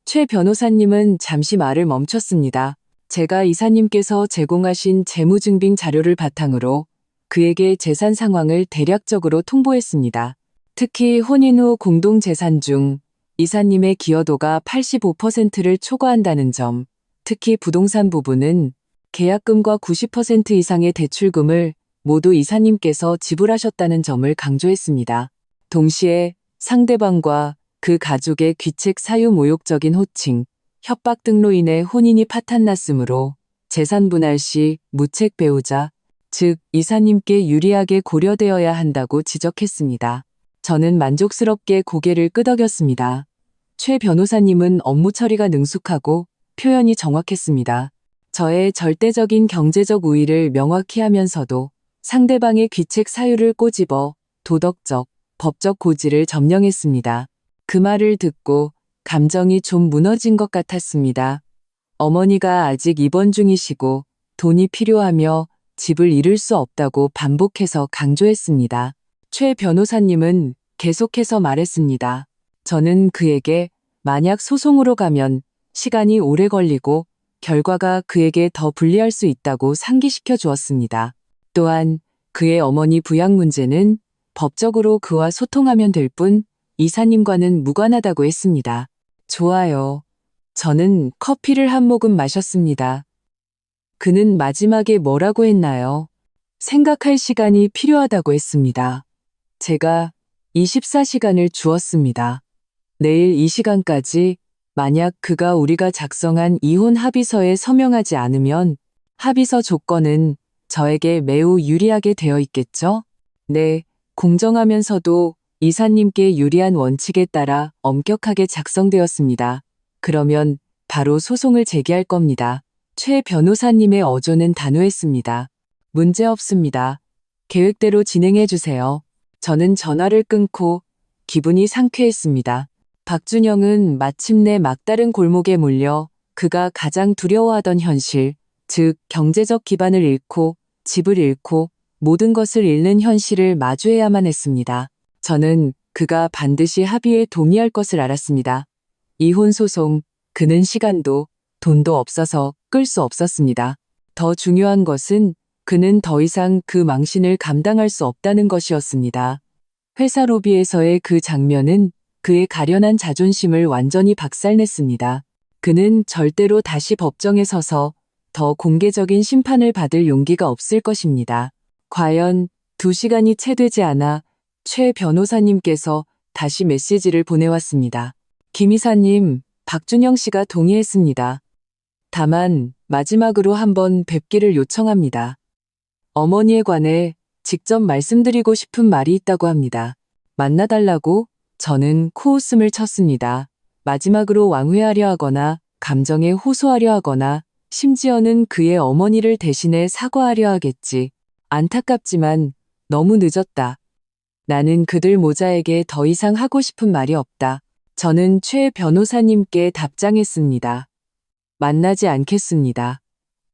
최 변호사님은 잠시 말을 멈췄습니다. 제가 이사님께서 제공하신 재무증빙 자료를 바탕으로 그에게 재산 상황을 대략적으로 통보했습니다. 특히 혼인 후 공동재산 중 이사님의 기여도가 85%를 초과한다는 점, 특히 부동산 부분은 계약금과 90% 이상의 대출금을 모두 이사님께서 지불하셨다는 점을 강조했습니다. 동시에 상대방과 그 가족의 귀책 사유 모욕적인 호칭, 협박 등로 인해 혼인이 파탄났으므로 재산 분할 시 무책 배우자, 즉 이사님께 유리하게 고려되어야 한다고 지적했습니다. 저는 만족스럽게 고개를 끄덕였습니다. 최 변호사님은 업무 처리가 능숙하고 표현이 정확했습니다. 저의 절대적인 경제적 우위를 명확히 하면서도 상대방의 귀책 사유를 꼬집어 도덕적, 법적 고지를 점령했습니다. 그 말을 듣고 감정이 좀 무너진 것 같았습니다. 어머니가 아직 입원 중이시고 돈이 필요하며 집을 잃을 수 없다고 반복해서 강조했습니다. 최 변호사님은 계속해서 말했습니다. 저는 그에게 만약 소송으로 가면 시간이 오래 걸리고 결과가 그에게 더 불리할 수 있다고 상기시켜 주었습니다. 또한 그의 어머니 부양 문제는 법적으로 그와 소통하면 될 뿐 이사님과는 무관하다고 했습니다. 좋아요. 저는 커피를 한 모금 마셨습니다. 그는 마지막에 뭐라고 했나요? 생각할 시간이 필요하다고 했습니다. 제가 24시간을 주었습니다. 내일 이 시간까지 만약 그가 우리가 작성한 이혼 합의서에 서명하지 않으면 합의서 조건은 저에게 매우 유리하게 되어 있겠죠? 네, 공정하면서도 이사님께 유리한 원칙에 따라 엄격하게 작성되었습니다. 그러면 바로 소송을 제기할 겁니다. 최 변호사님의 어조는 단호했습니다. 문제 없습니다. 계획대로 진행해 주세요. 저는 전화를 끊고 기분이 상쾌했습니다. 박준영은 마침내 막다른 골목에 몰려 그가 가장 두려워하던 현실, 즉 경제적 기반을 잃고 집을 잃고 모든 것을 잃는 현실을 마주해야만 했습니다. 저는 그가 반드시 합의에 동의할 것을 알았습니다. 이혼 소송, 그는 시간도 돈도 없어서 끌 수 없었습니다. 더 중요한 것은 그는 더 이상 그 망신을 감당할 수 없다는 것이었습니다. 회사 로비에서의 그 장면은 그의 가련한 자존심을 완전히 박살냈습니다. 그는 절대로 다시 법정에 서서 더 공개적인 심판을 받을 용기가 없을 것입니다. 과연 2시간이 채 되지 않아 최 변호사님께서 다시 메시지를 보내왔습니다. 김 이사님, 박준영 씨가 동의했습니다. 다만 마지막으로 한번 뵙기를 요청합니다. 어머니에 관해 직접 말씀드리고 싶은 말이 있다고 합니다. 만나달라고? 저는 코웃음을 쳤습니다. 마지막으로 왕회하려 하거나 감정에 호소하려 하거나 심지어는 그의 어머니를 대신해 사과하려 하겠지. 안타깝지만 너무 늦었다. 나는 그들 모자에게 더 이상 하고 싶은 말이 없다. 저는 최 변호사님께 답장했습니다. 만나지 않겠습니다.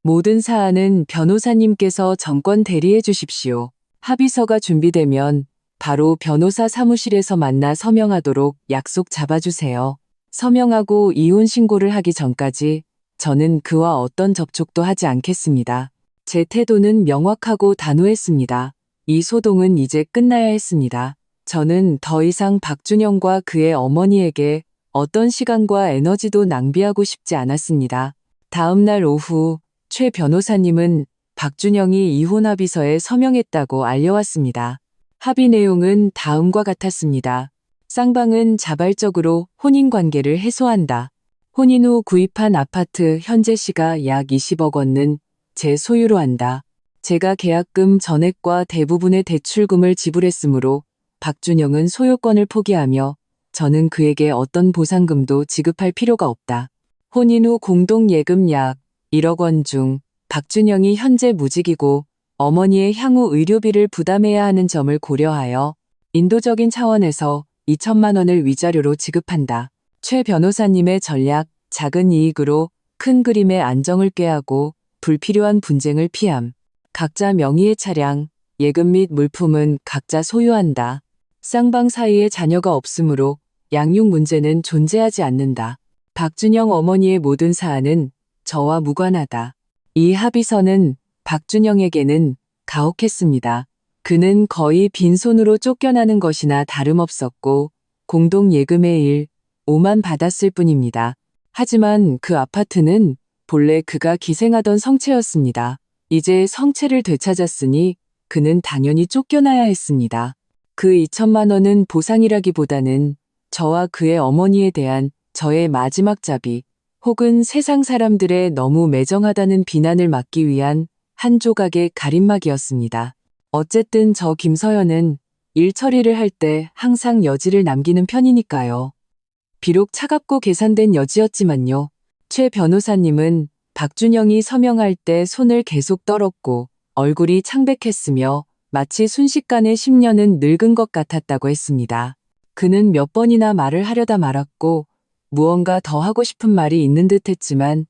모든 사안은 변호사님께서 정권 대리해 주십시오. 합의서가 준비되면 바로 변호사 사무실에서 만나 서명하도록 약속 잡아주세요. 서명하고 이혼 신고를 하기 전까지 저는 그와 어떤 접촉도 하지 않겠습니다. 제 태도는 명확하고 단호했습니다. 이 소동은 이제 끝나야 했습니다. 저는 더 이상 박준영과 그의 어머니에게 어떤 시간과 에너지도 낭비하고 싶지 않았습니다. 다음 날 오후 최 변호사님은 박준영이 이혼 합의서에 서명했다고 알려왔습니다. 합의 내용은 다음과 같았습니다. 쌍방은 자발적으로 혼인관계를 해소한다. 혼인 후 구입한 아파트 현재 시가 약 20억 원은 제 소유로 한다. 제가 계약금 전액과 대부분의 대출금을 지불했으므로 박준영은 소유권을 포기하며 저는 그에게 어떤 보상금도 지급할 필요가 없다. 혼인 후 공동예금 약 1억 원 중 박준영이 현재 무직이고 어머니의 향후 의료비를 부담해야 하는 점을 고려하여 인도적인 차원에서 2천만 원을 위자료로 지급한다. 최 변호사님의 전략, 작은 이익으로 큰 그림의 안정을 꾀하고 불필요한 분쟁을 피함. 각자 명의의 차량, 예금 및 물품은 각자 소유한다. 쌍방 사이에 자녀가 없으므로 양육 문제는 존재하지 않는다. 박준영 어머니의 모든 사안은 저와 무관하다. 이 합의서는 박준영에게는 가혹했습니다. 그는 거의 빈손으로 쫓겨나는 것이나 다름없었고 공동예금의 5만 받았을 뿐입니다. 하지만 그 아파트는 본래 그가 기생하던 성채였습니다. 이제 성채를 되찾았으니 그는 당연히 쫓겨나야 했습니다. 그 2천만 원은 보상이라기보다는 저와 그의 어머니에 대한 저의 마지막 자비 혹은 세상 사람들의 너무 매정하다는 비난을 막기 위한 한 조각의 가림막이었습니다. 어쨌든 저 김서연은 일 처리를 할 때 항상 여지를 남기는 편이니까요. 비록 차갑고 계산된 여지였지만요. 최 변호사님은 박준영이 서명할 때 손을 계속 떨었고 얼굴이 창백했으며 마치 순식간에 10년은 늙은 것 같았다고 했습니다. 그는 몇 번이나 말을 하려다 말았고 무언가 더 하고 싶은 말이 있는 듯 했지만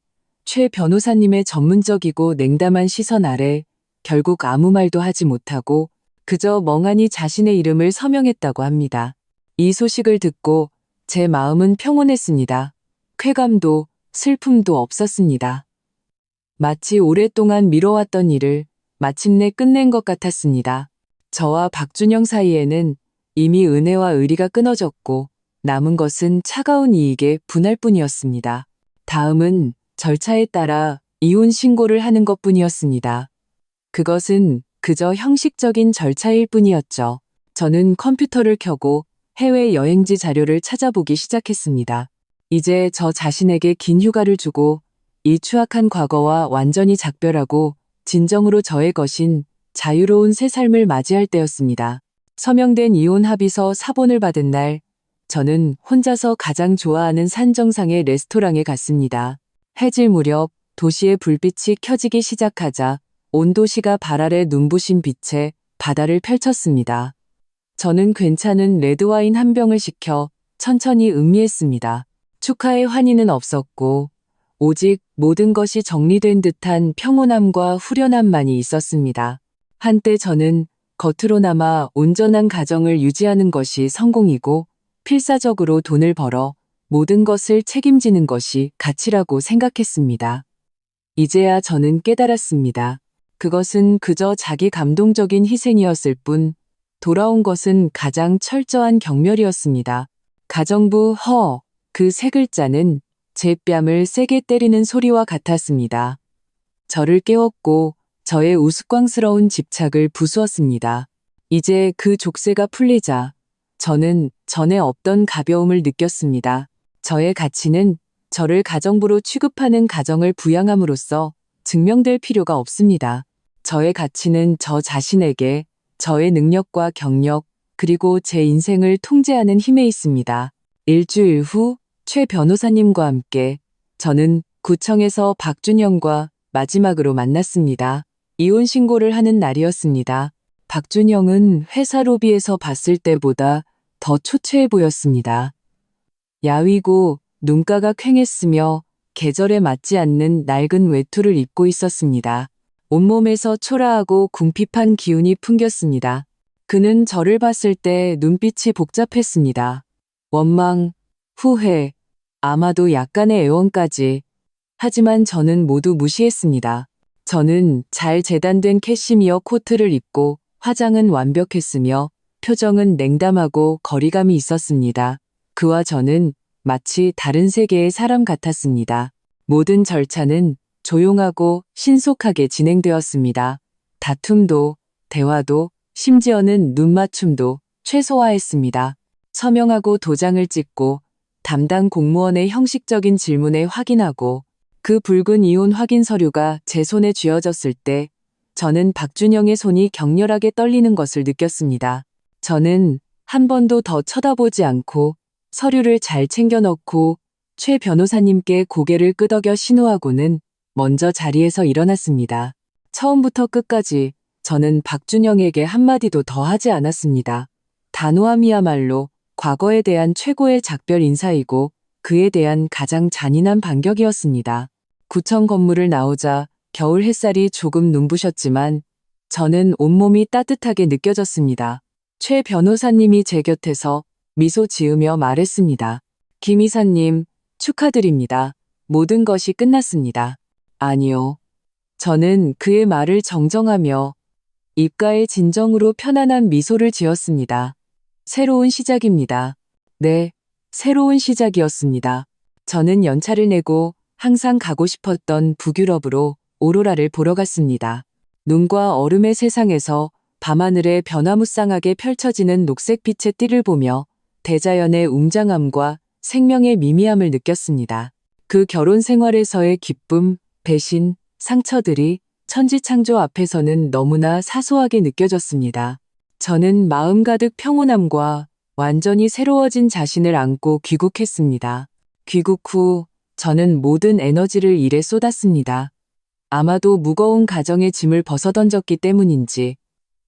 최 변호사님의 전문적이고 냉담한 시선 아래 결국 아무 말도 하지 못하고 그저 멍하니 자신의 이름을 서명했다고 합니다. 이 소식을 듣고 제 마음은 평온했습니다. 쾌감도 슬픔도 없었습니다. 마치 오랫동안 미뤄왔던 일을 마침내 끝낸 것 같았습니다. 저와 박준영 사이에는 이미 은혜와 의리가 끊어졌고 남은 것은 차가운 이익의 분할뿐이었습니다. 다음은 절차에 따라 이혼 신고를 하는 것뿐이었습니다. 그것은 그저 형식적인 절차일 뿐이었죠. 저는 컴퓨터를 켜고 해외 여행지 자료를 찾아보기 시작했습니다. 이제 저 자신에게 긴 휴가를 주고 이 추악한 과거와 완전히 작별하고 진정으로 저의 것인 자유로운 새 삶을 맞이할 때였습니다. 서명된 이혼 합의서 사본을 받은 날, 저는 혼자서 가장 좋아하는 산 정상의 레스토랑에 갔습니다. 해질 무렵 도시의 불빛이 켜지기 시작하자 온 도시가 발 아래 눈부신 빛에 바다를 펼쳤습니다. 저는 괜찮은 레드와인 한 병을 시켜 천천히 음미했습니다. 축하의 환희는 없었고 오직 모든 것이 정리된 듯한 평온함과 후련함만이 있었습니다. 한때 저는 겉으로나마 온전한 가정을 유지하는 것이 성공이고 필사적으로 돈을 벌어 모든 것을 책임지는 것이 가치라고 생각했습니다. 이제야 저는 깨달았습니다. 그것은 그저 자기 감동적인 희생이었을 뿐 돌아온 것은 가장 철저한 경멸이었습니다. 가정부 그 세 글자는 제 뺨을 세게 때리는 소리와 같았습니다. 저를 깨웠고 저의 우스꽝스러운 집착을 부수었습니다. 이제 그 족쇄가 풀리자 저는 전에 없던 가벼움을 느꼈습니다. 저의 가치는 저를 가정부로 취급하는 가정을 부양함으로써 증명될 필요가 없습니다. 저의 가치는 저 자신에게 저의 능력과 경력 그리고 제 인생을 통제하는 힘에 있습니다. 일주일 후 최 변호사님과 함께 저는 구청에서 박준영과 마지막으로 만났습니다. 이혼 신고를 하는 날이었습니다. 박준영은 회사 로비에서 봤을 때보다 더 초췌해 보였습니다. 야위고 눈가가 퀭했으며 계절에 맞지 않는 낡은 외투를 입고 있었습니다. 온몸에서 초라하고 궁핍한 기운이 풍겼습니다. 그는 저를 봤을 때 눈빛이 복잡했습니다. 원망, 후회, 아마도 약간의 애원까지. 하지만 저는 모두 무시했습니다. 저는 잘 재단된 캐시미어 코트를 입고 화장은 완벽했으며 표정은 냉담하고 거리감이 있었습니다. 그와 저는 마치 다른 세계의 사람 같았습니다. 모든 절차는 조용하고 신속하게 진행되었습니다. 다툼도, 대화도, 심지어는 눈맞춤도 최소화했습니다. 서명하고 도장을 찍고 담당 공무원의 형식적인 질문에 확인하고 그 붉은 이혼 확인 서류가 제 손에 쥐어졌을 때 저는 박준영의 손이 격렬하게 떨리는 것을 느꼈습니다. 저는 한 번도 더 쳐다보지 않고 서류를 잘 챙겨 넣고 최 변호사님께 고개를 끄덕여 신호하고는 먼저 자리에서 일어났습니다. 처음부터 끝까지 저는 박준영에게 한마디도 더 하지 않았습니다. 단호함이야말로 과거에 대한 최고의 작별 인사이고 그에 대한 가장 잔인한 반격이었습니다. 구청 건물을 나오자 겨울 햇살이 조금 눈부셨지만 저는 온몸이 따뜻하게 느껴졌습니다. 최 변호사님이 제 곁에서 미소 지으며 말했습니다. 김 이사님, 축하드립니다. 모든 것이 끝났습니다. 아니요. 저는 그의 말을 정정하며 입가에 진정으로 편안한 미소를 지었습니다. 새로운 시작입니다. 네, 새로운 시작이었습니다. 저는 연차를 내고 항상 가고 싶었던 북유럽으로 오로라를 보러 갔습니다. 눈과 얼음의 세상에서 밤하늘에 변화무쌍하게 펼쳐지는 녹색빛의 띠를 보며 대자연의 웅장함과 생명의 미미함을 느꼈습니다. 그 결혼 생활에서의 기쁨, 배신, 상처들이 천지창조 앞에서는 너무나 사소하게 느껴졌습니다. 저는 마음 가득 평온함과 완전히 새로워진 자신을 안고 귀국했습니다. 귀국 후 저는 모든 에너지를 일에 쏟았습니다. 아마도 무거운 가정의 짐을 벗어던졌기 때문인지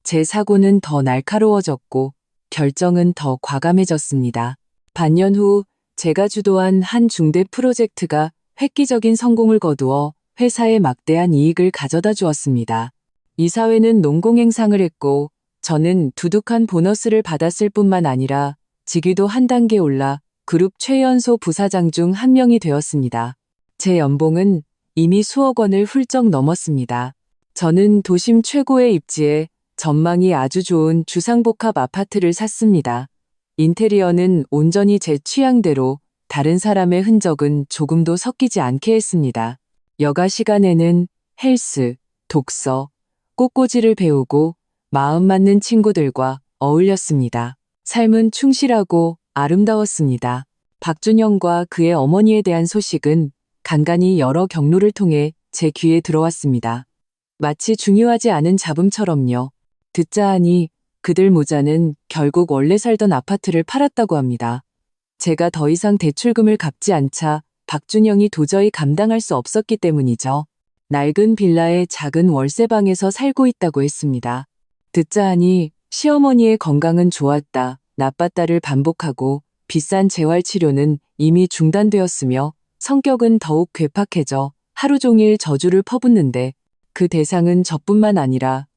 제 사고는 더 날카로워졌고 결정은 더 과감해졌습니다. 반년 후 제가 주도한 한 중대 프로젝트가 획기적인 성공을 거두어 회사에 막대한 이익을 가져다 주었습니다. 이사회는 농공행상을 했고 저는 두둑한 보너스를 받았을 뿐만 아니라 직위도 한 단계 올라 그룹 최연소 부사장 중 한 명이 되었습니다. 제 연봉은 이미 수억 원을 훌쩍 넘었습니다. 저는 도심 최고의 입지에 전망이 아주 좋은 주상복합 아파트를 샀습니다. 인테리어는 온전히 제 취향대로 다른 사람의 흔적은 조금도 섞이지 않게 했습니다. 여가 시간에는 헬스, 독서, 꽃꽂이를 배우고 마음 맞는 친구들과 어울렸습니다. 삶은 충실하고 아름다웠습니다. 박준영과 그의 어머니에 대한 소식은 간간히 여러 경로를 통해 제 귀에 들어왔습니다. 마치 중요하지 않은 잡음처럼요. 듣자 하니 그들 모자는 결국 원래 살던 아파트를 팔았다고 합니다. 제가 더 이상 대출금을 갚지 않자 박준영이 도저히 감당할 수 없었기 때문이죠. 낡은 빌라의 작은 월세방에서 살고 있다고 했습니다. 듣자 하니 시어머니의 건강은 좋았다, 나빴다를 반복하고 비싼 재활치료는 이미 중단되었으며 성격은 더욱 괴팍해져 하루 종일 저주를 퍼붓는데 그 대상은 저뿐만 아니라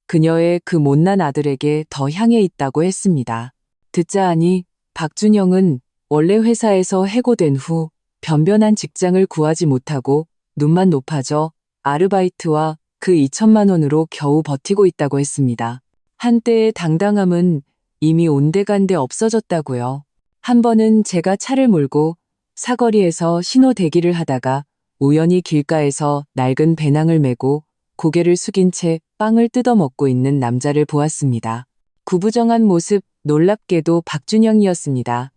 그녀의 그 못난 아들에게 더 향해 있다고 했습니다. 듣자 하니 박준영은 원래 회사에서 해고된 후 변변한 직장을 구하지 못하고 눈만 높아져 아르바이트와 그 2천만 원으로 겨우 버티고 있다고 했습니다. 한때의 당당함은 이미 온데간데 없어졌다고요. 한 번은 제가 차를 몰고 사거리에서 신호 대기를 하다가 우연히 길가에서 낡은 배낭을 메고 고개를 숙인 채 빵을 뜯어 먹고 있는 남자를 보았습니다. 구부정한 모습, 놀랍게도 박준영이었습니다.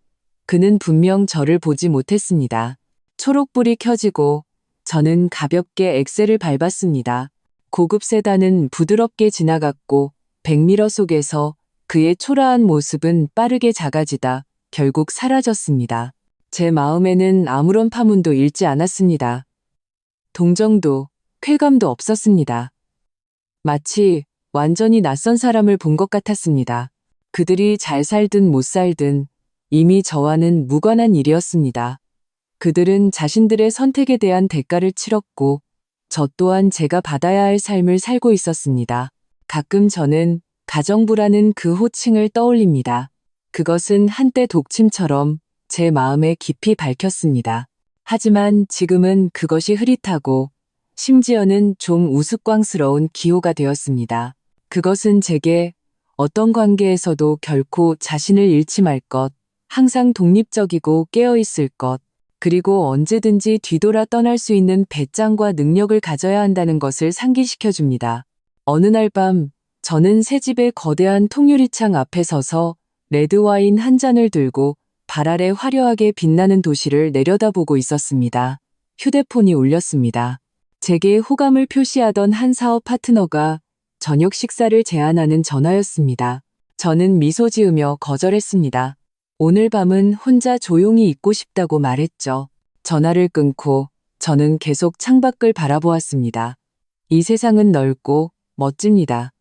그는 분명 저를 보지 못했습니다. 초록불이 켜지고 저는 가볍게 엑셀을 밟았습니다. 고급 세단은 부드럽게 지나갔고 백미러 속에서 그의 초라한 모습은 빠르게 작아지다 결국 사라졌습니다. 제 마음에는 아무런 파문도 일지 않았습니다. 동정도, 쾌감도 없었습니다. 마치 완전히 낯선 사람을 본 것 같았습니다. 그들이 잘 살든 못 살든 이미 저와는 무관한 일이었습니다. 그들은 자신들의 선택에 대한 대가를 치렀고 저 또한 제가 받아야 할 삶을 살고 있었습니다. 가끔 저는 가정부라는 그 호칭을 떠올립니다. 그것은 한때 독침처럼 제 마음에 깊이 박혔습니다. 하지만 지금은 그것이 흐릿하고 심지어는 좀 우스꽝스러운 기호가 되었습니다. 그것은 제게 어떤 관계에서도 결코 자신을 잃지 말 것, 항상 독립적이고 깨어있을 것, 그리고 언제든지 뒤돌아 떠날 수 있는 배짱과 능력을 가져야 한다는 것을 상기시켜줍니다. 어느 날 밤 저는 새 집의 거대한 통유리창 앞에 서서 레드와인 한 잔을 들고 발 아래 화려하게 빛나는 도시를 내려다보고 있었습니다. 휴대폰이 울렸습니다. 제게 호감을 표시하던 한 사업 파트너가 저녁 식사를 제안하는 전화였습니다. 저는 미소 지으며 거절했습니다. 오늘 밤은 혼자 조용히 있고 싶다고 말했죠. 전화를 끊고 저는 계속 창밖을 바라보았습니다. 이 세상은 넓고 멋집니다.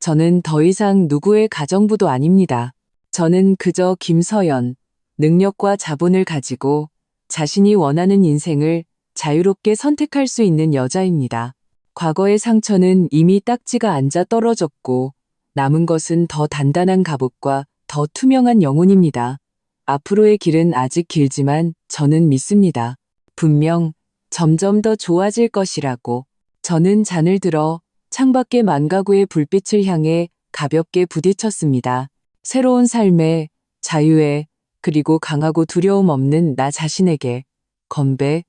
저는 더 이상 누구의 가정부도 아닙니다. 저는 그저 김서연, 능력과 자본을 가지고 자신이 원하는 인생을 자유롭게 선택할 수 있는 여자입니다. 과거의 상처는 이미 딱지가 앉아 떨어졌고 남은 것은 더 단단한 갑옷과 더 투명한 영혼입니다. 앞으로의 길은 아직 길지만 저는 믿습니다. 분명 점점 더 좋아질 것이라고. 저는 잔을 들어 창밖의 만가구의 불빛을 향해 가볍게 부딪혔습니다. 새로운 삶에, 자유에, 그리고 강하고 두려움 없는 나 자신에게 건배.